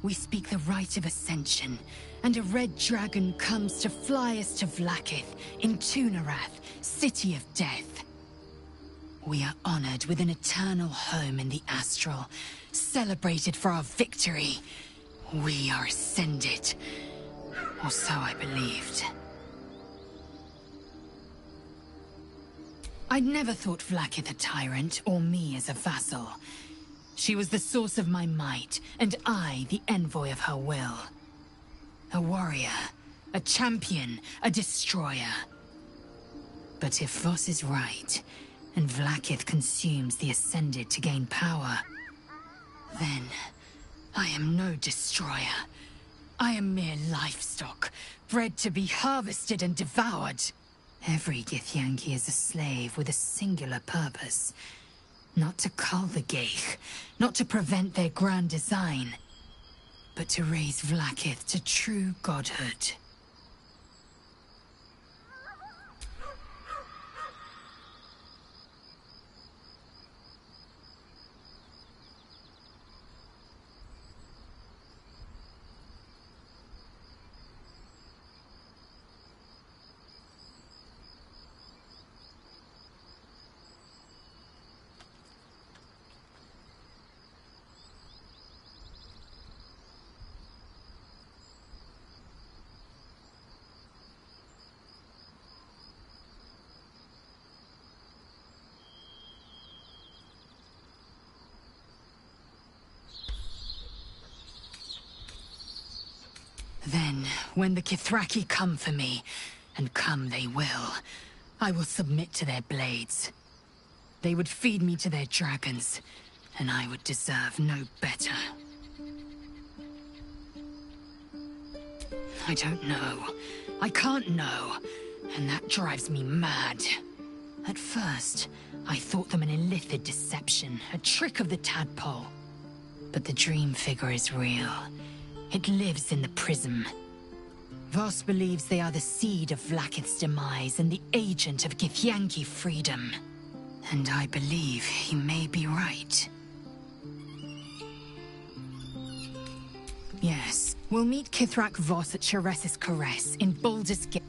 we speak the rite of Ascension, and a red dragon comes to fly us to Vlakith, in Tunarath, City of Death. We are honored with an eternal home in the Astral, celebrated for our victory. We are ascended. Or so I believed. I'd never thought Vlakith a tyrant, or me as a vassal. She was the source of my might, and I the envoy of her will. A warrior, a champion, a destroyer. But if Voss is right, and Vlakith consumes the Ascended to gain power, then I am no destroyer. I am mere livestock, bred to be harvested and devoured. Every Githyanki is a slave with a singular purpose. Not to cull the Geich, not to prevent their grand design, but to raise Vlakith to true godhood. Then, when the Kithraki come for me, and come they will, I will submit to their blades. They would feed me to their dragons, and I would deserve no better. I don't know. I can't know, and that drives me mad. At first, I thought them an illithid deception, a trick of the tadpole. But the dream figure is real. It lives in the prism. Voss believes they are the seed of Vlakith's demise and the agent of Githyanki freedom. And I believe he may be right. Yes, we'll meet Kithrak Voss at Cheres's Caress in Baldur's Gate.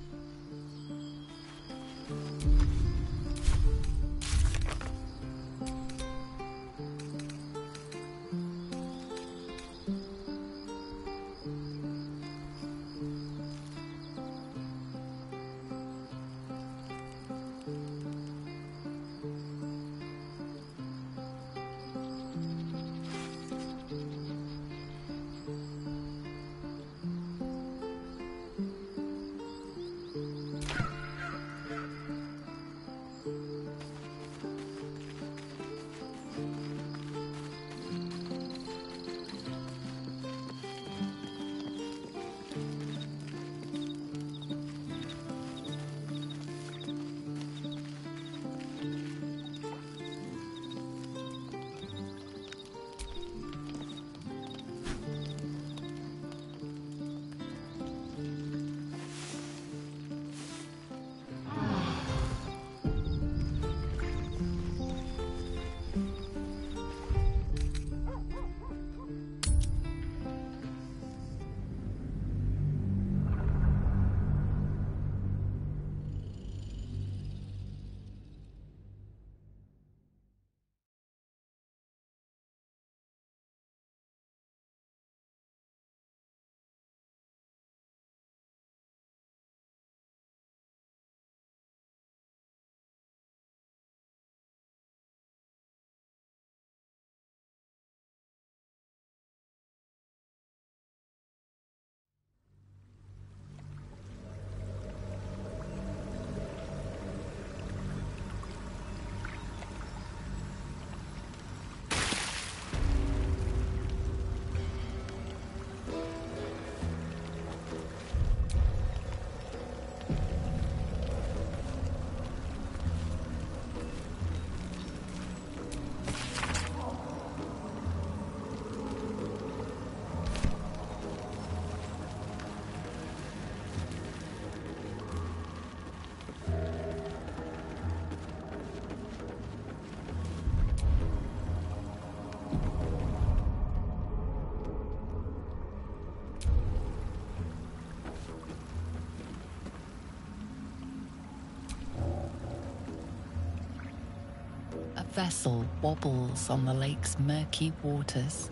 vessel wobbles on the lake's murky waters.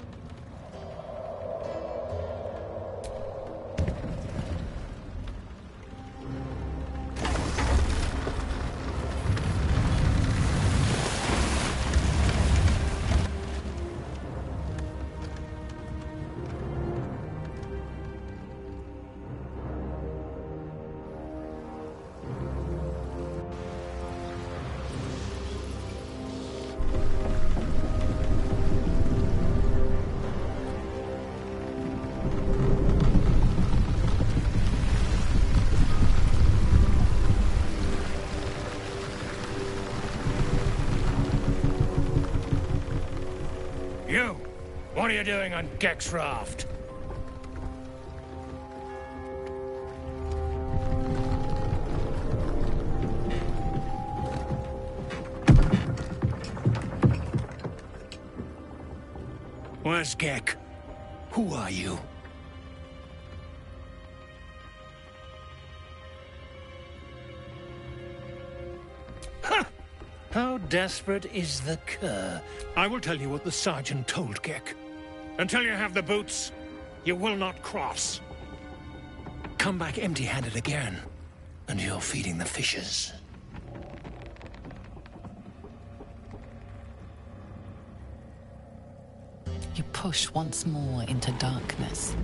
You! What are you doing on Gek's raft? Where's Gek? Who are you? Ha! How desperate is the cur? I will tell you what the sergeant told Gek. Until you have the boots, you will not cross. Come back empty-handed again, and you're feeding the fishes. You push once more into darkness.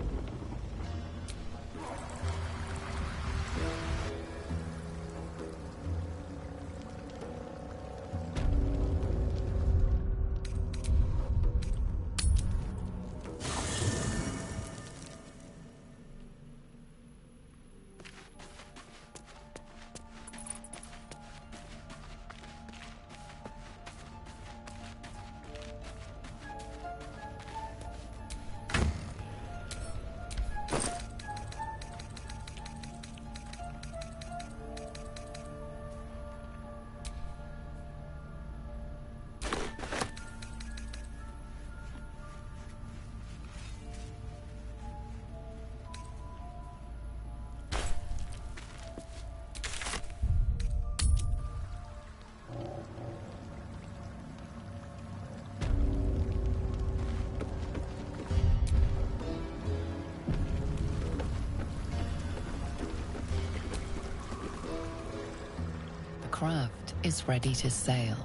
The craft is ready to sail.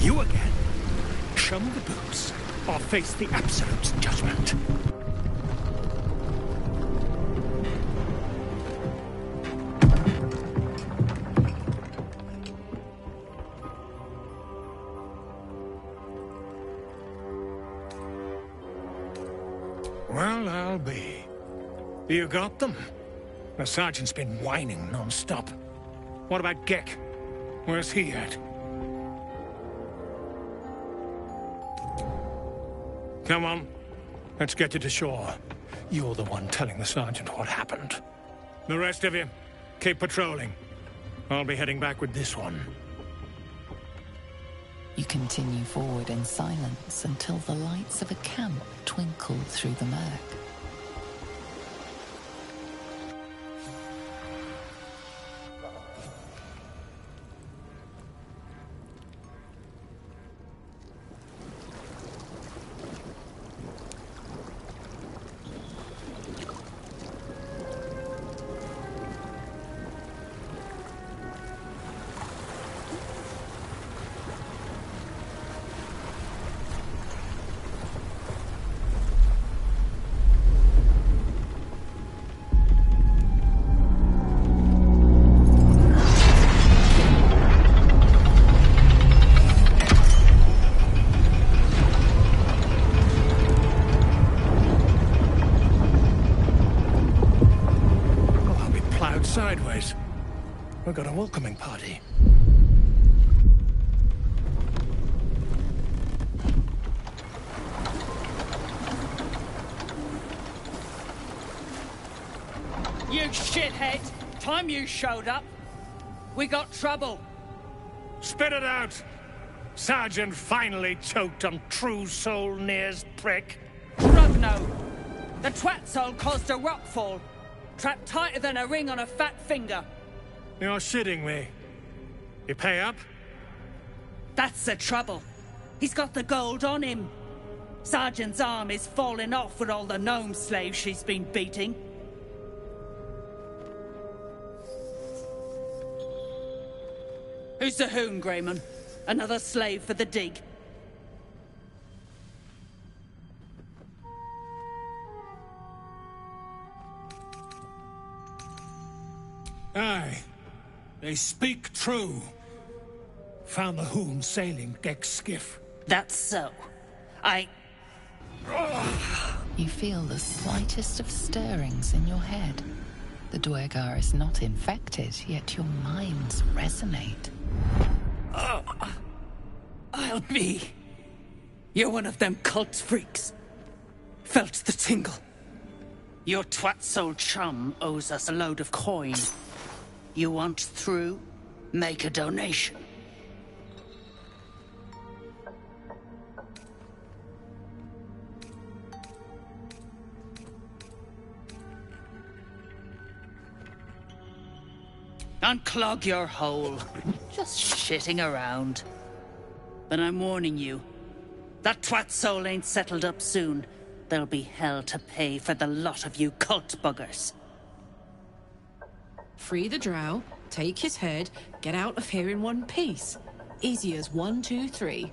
You again? Show me the boots, or face the Absolute's judgment. Well, I'll be. You got them? The sergeant's been whining non-stop. What about Gek? Where's he at? Come on. Let's get you to shore. You're the one telling the sergeant what happened. The rest of you, keep patrolling. I'll be heading back with this one. You continue forward in silence until the lights of a camp twinkle through the murk. Sideways. We've got a welcoming party. You shithead! Time you showed up. We got trouble. Spit it out! Sergeant finally choked on True Soul Near's prick. Rugno! The twat soul caused a rockfall. Trapped tighter than a ring on a fat finger. You're shitting me. You pay up? That's the trouble. He's got the gold on him. Sergeant's arm is falling off with all the gnome slaves she's been beating. Who's the hoon, Greyman? Another slave for the dig? Aye. They speak true. Found the hoon sailing Gex skiff. That's so. You feel the slightest of stirrings in your head. The Dwegar is not infected, yet your minds resonate. I'll be. You're one of them cult freaks. Felt the tingle. Your twat soul chum owes us a load of coin. You want through? Make a donation. Unclog your hole. Just shitting around. But I'm warning you. That twat soul ain't settled up soon. There'll be hell to pay for the lot of you cult buggers. Free the drow, take his head, get out of here in one piece. Easy as 1, 2, 3.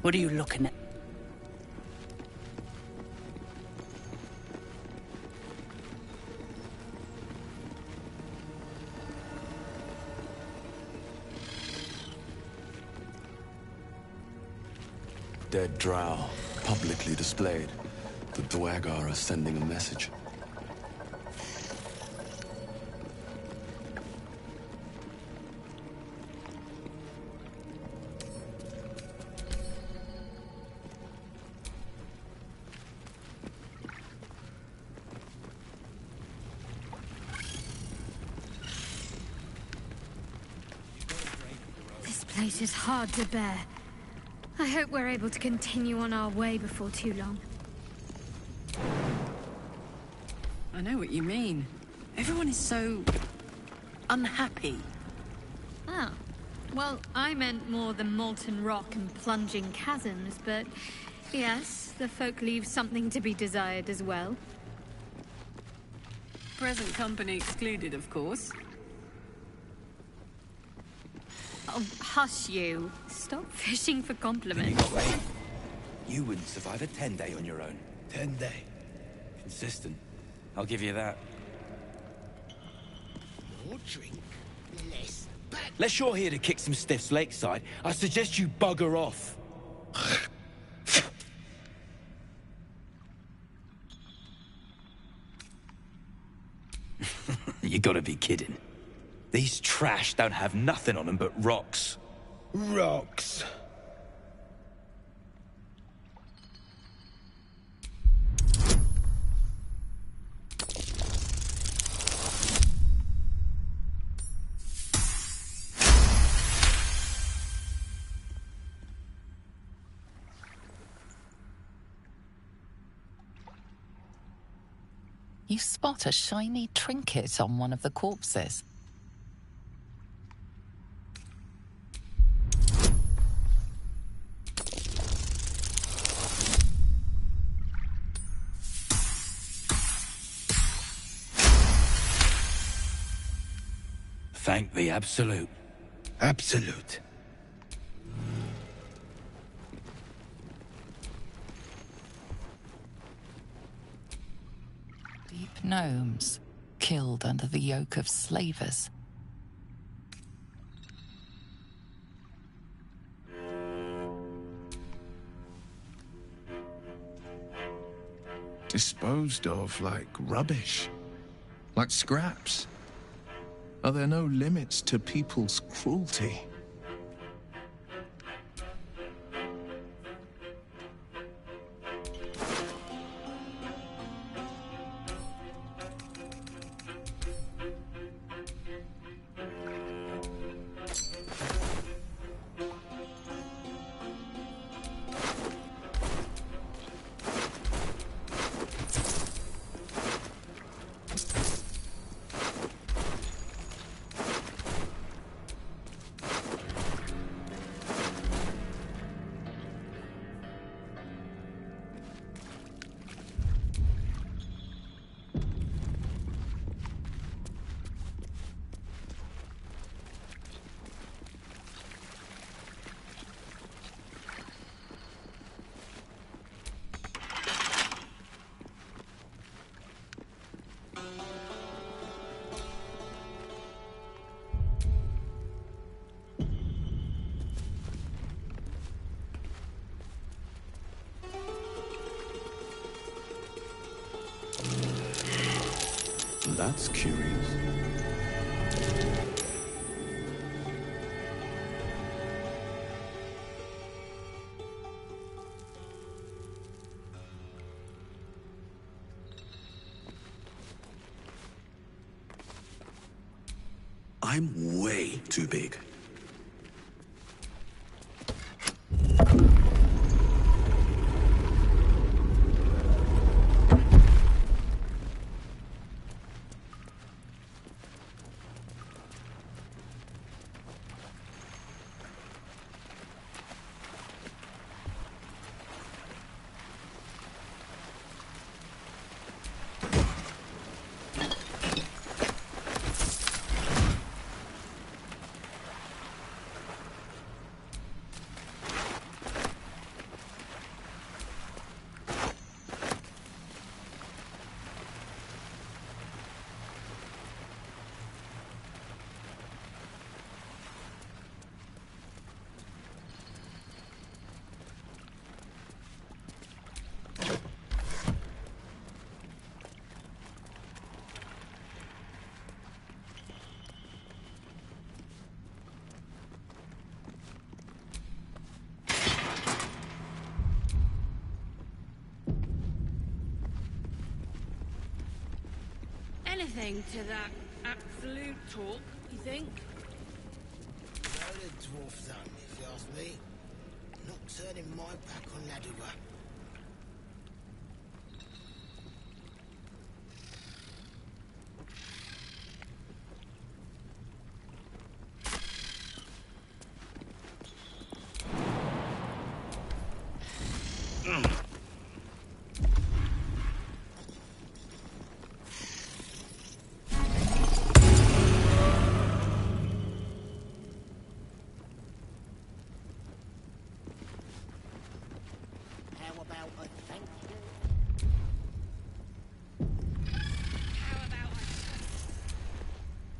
What are you looking at? Dead drow, publicly displayed. The Dwegar are sending a message. This place is hard to bear. I hope we're able to continue on our way before too long. I know what you mean. Everyone is so unhappy. Oh. Well, I meant more the molten rock and plunging chasms, but yes, the folk leave something to be desired as well. Present company excluded, of course. Oh, hush you. Stop fishing for compliments. You wouldn't survive a 10-day on your own. 10-day. Consistent. I'll give you that. More drink, less back. Unless you're here to kick some stiffs lakeside, I suggest you bugger off. You gotta be kidding. These trash don't have nothing on them but rocks. Rocks. You spot a shiny trinket on one of the corpses. Thank the Absolute. Absolute. Deep gnomes, killed under the yoke of slavers. Disposed of like rubbish. Like scraps. Are there no limits to people's cruelty? That's curious. I'm way too big. Anything to that absolute talk, you think? Well, the dwarf done, if you ask me. Not turning my back on Laduga.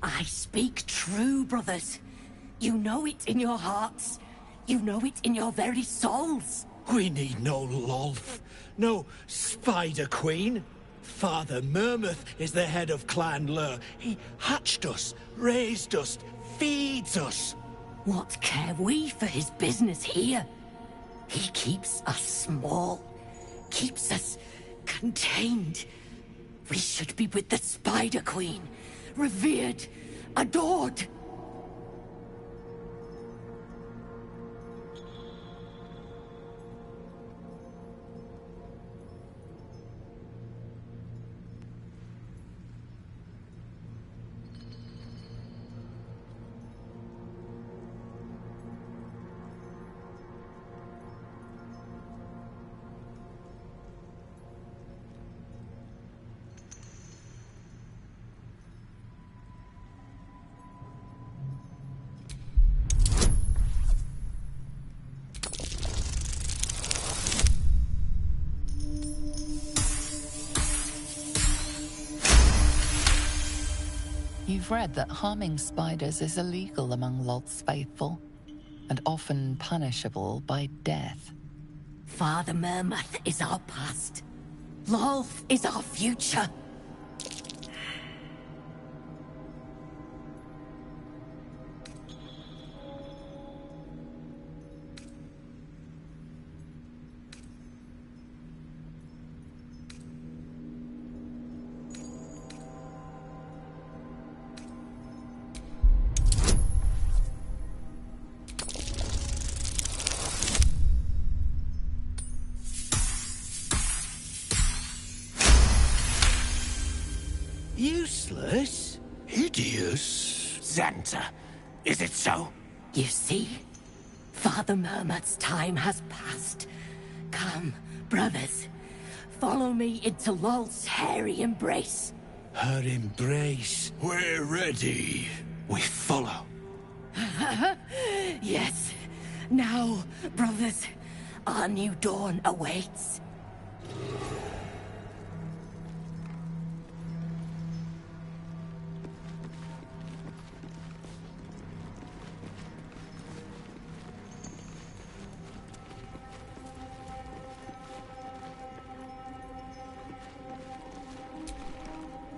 I speak true, brothers. You know it in your hearts. You know it in your very souls. We need no Lolth, no Spider Queen. Father Murmuth is the head of Clan Lur. He hatched us, raised us, feeds us. What care we for his business here? He keeps us small, keeps us contained. We should be with the Spider Queen, revered, adored. You've read that harming spiders is illegal among Lolth's faithful, and often punishable by death. Father Mermuth is our past. Lolth is our future. Useless? Hideous? Xanta, is it so? You see? Father Mermuth's time has passed. Come, brothers. Follow me into Lolth's hairy embrace. Her embrace. We're ready. We follow. Yes. Now, brothers, our new dawn awaits.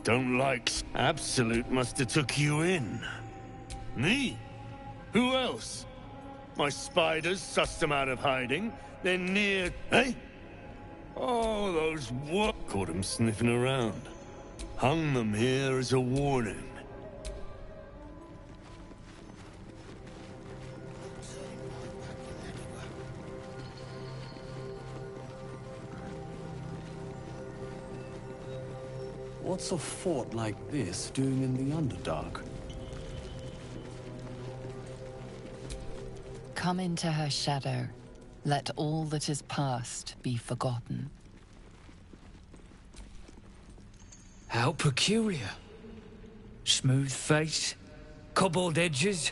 Don't like... Absolute must have took you in. Me? Who else? My spiders sussed them out of hiding. They're near... Eh? Oh, those what? Caught them sniffing around. Hung them here as a warning. What's a fort like this doing in the Underdark? Come into her shadow. Let all that is past be forgotten. How peculiar. Smooth face, cobbled edges.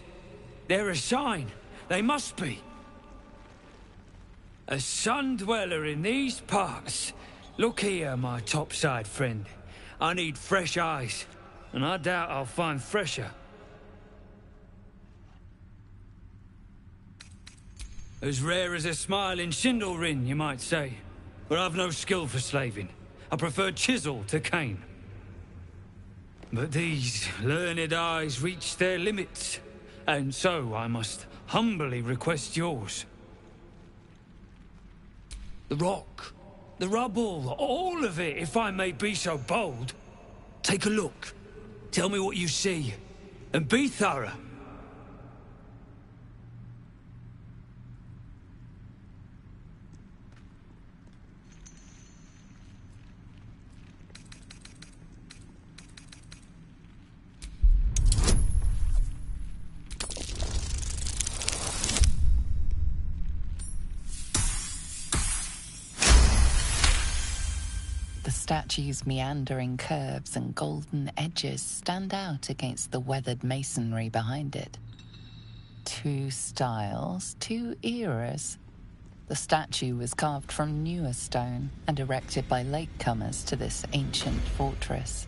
They're a sign. They must be. A sun dweller in these parts. Look here, my topside friend. I need fresh eyes, and I doubt I'll find fresher. As rare as a smile in Sindlerin, you might say. But I've no skill for slaving. I prefer chisel to cane. But these learned eyes reach their limits, and so I must humbly request yours. The rock, the rubble, all of it, if I may be so bold. Take a look. Tell me what you see, and be thorough. The statue's meandering curves and golden edges stand out against the weathered masonry behind it. Two styles, two eras. The statue was carved from newer stone and erected by latecomers to this ancient fortress.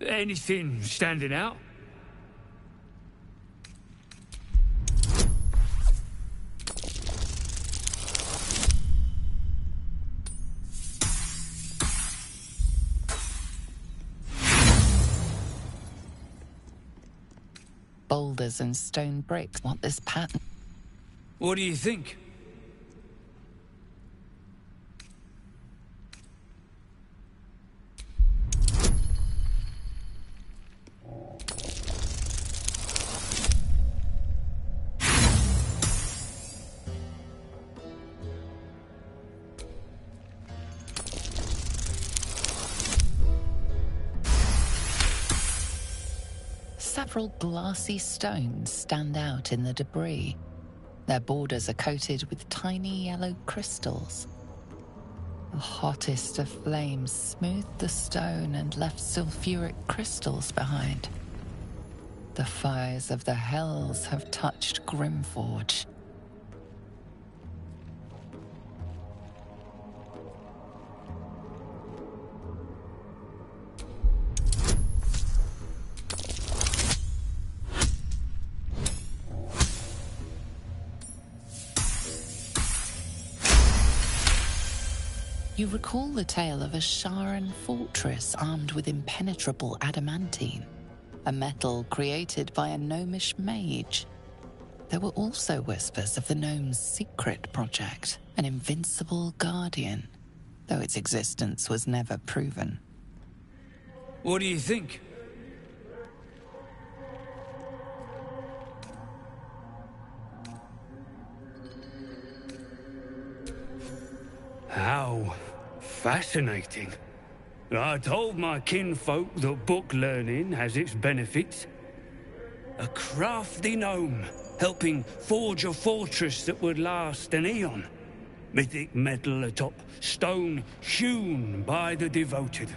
Anything standing out? Boulders and stone bricks want this pattern. What do you think? Several glassy stones stand out in the debris. Their borders are coated with tiny yellow crystals. The hottest of flames smoothed the stone and left sulfuric crystals behind. The fires of the hells have touched Grimforge. You recall the tale of a Sharan fortress armed with impenetrable adamantine, a metal created by a gnomish mage. There were also whispers of the gnome's secret project, an invincible guardian, though its existence was never proven. What do you think? How fascinating. I told my kinfolk that book learning has its benefits. A crafty gnome, helping forge a fortress that would last an eon. Mythic metal atop stone hewn by the devoted.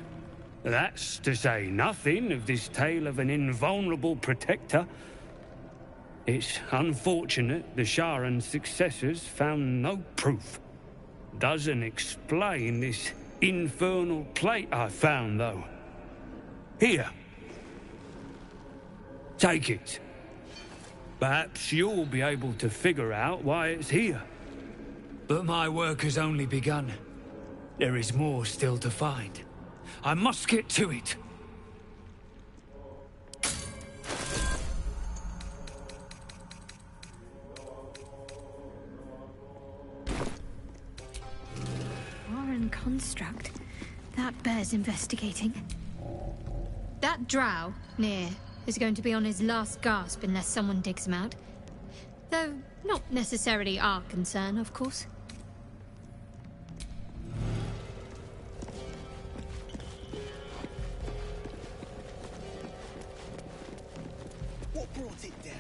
That's to say nothing of this tale of an invulnerable protector. It's unfortunate the Sharan's successors found no proof. Doesn't explain this infernal plate I found, though. Here. Take it. Perhaps you'll be able to figure out why it's here. But my work has only begun. There is more still to find. I must get to it. Foreign construct. That bears investigating. That drow, near, is going to be on his last gasp unless someone digs him out. Though not necessarily our concern, of course. What brought it down?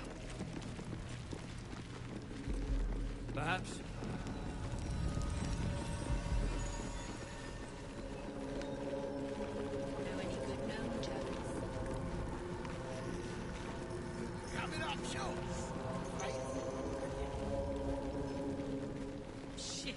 Perhaps. Coming up, show us. Right. Shit.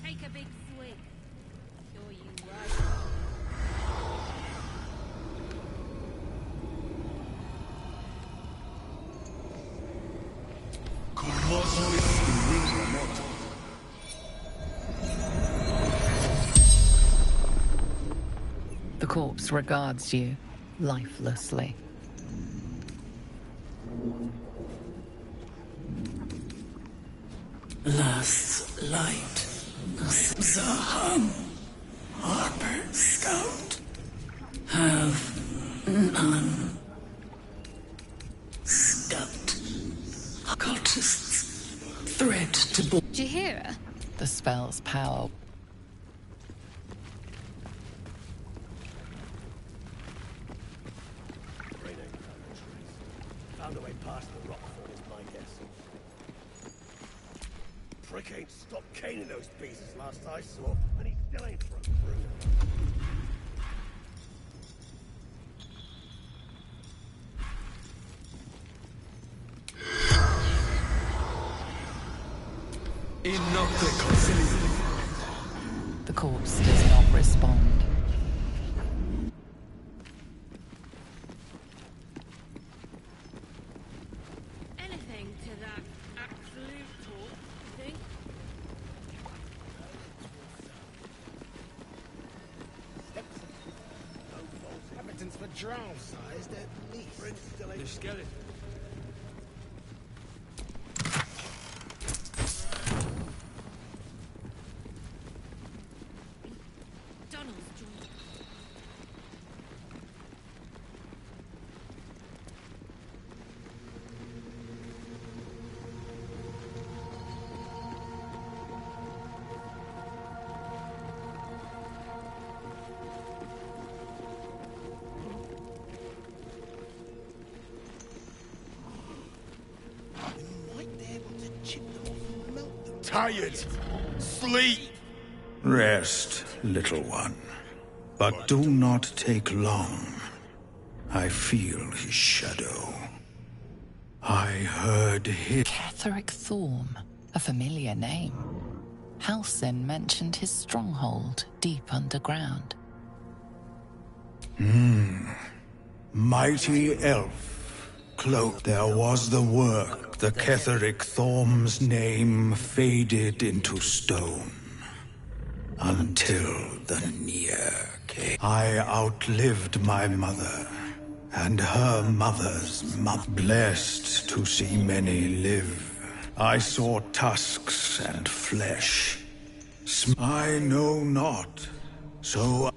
Take a big swig. Sure you were. The corpse regards you lifelessly. Last light. Zaham. Harper Scout. Have none. Scout. Cultists. Threat to Did you hear her? The spell's power. Found a way past the rockfall is my guess. Prick ain't stopped caning those beasts last I saw, and he still ain't broke through. The corpse does not respond. Anything to that absolute talk, I think. Inhabitants for drow-sized at least. The skeleton. Donald's joint. tired. Sleep. Rest, little one. But do not take long. I feel his shadow. I heard his... Ketheric Thorm, a familiar name. Halsin mentioned his stronghold deep underground. Mighty elf. Cloak. There was the work. The Ketheric Thorm's name faded into stone. Until the Near came. I outlived my mother. And her mother's blessed to see many live. I saw tusks and flesh. I know not, so...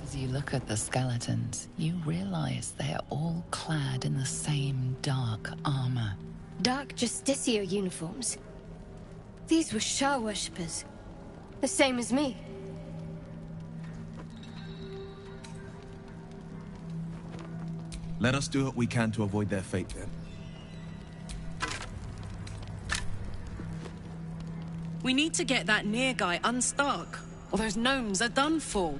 As you look at the skeletons, you realize they are all clad in the same dark armor. Dark Justicia uniforms. These were Shah worshippers. The same as me. Let us do what we can to avoid their fate, then. We need to get that Near guy unstuck, or those gnomes are done for.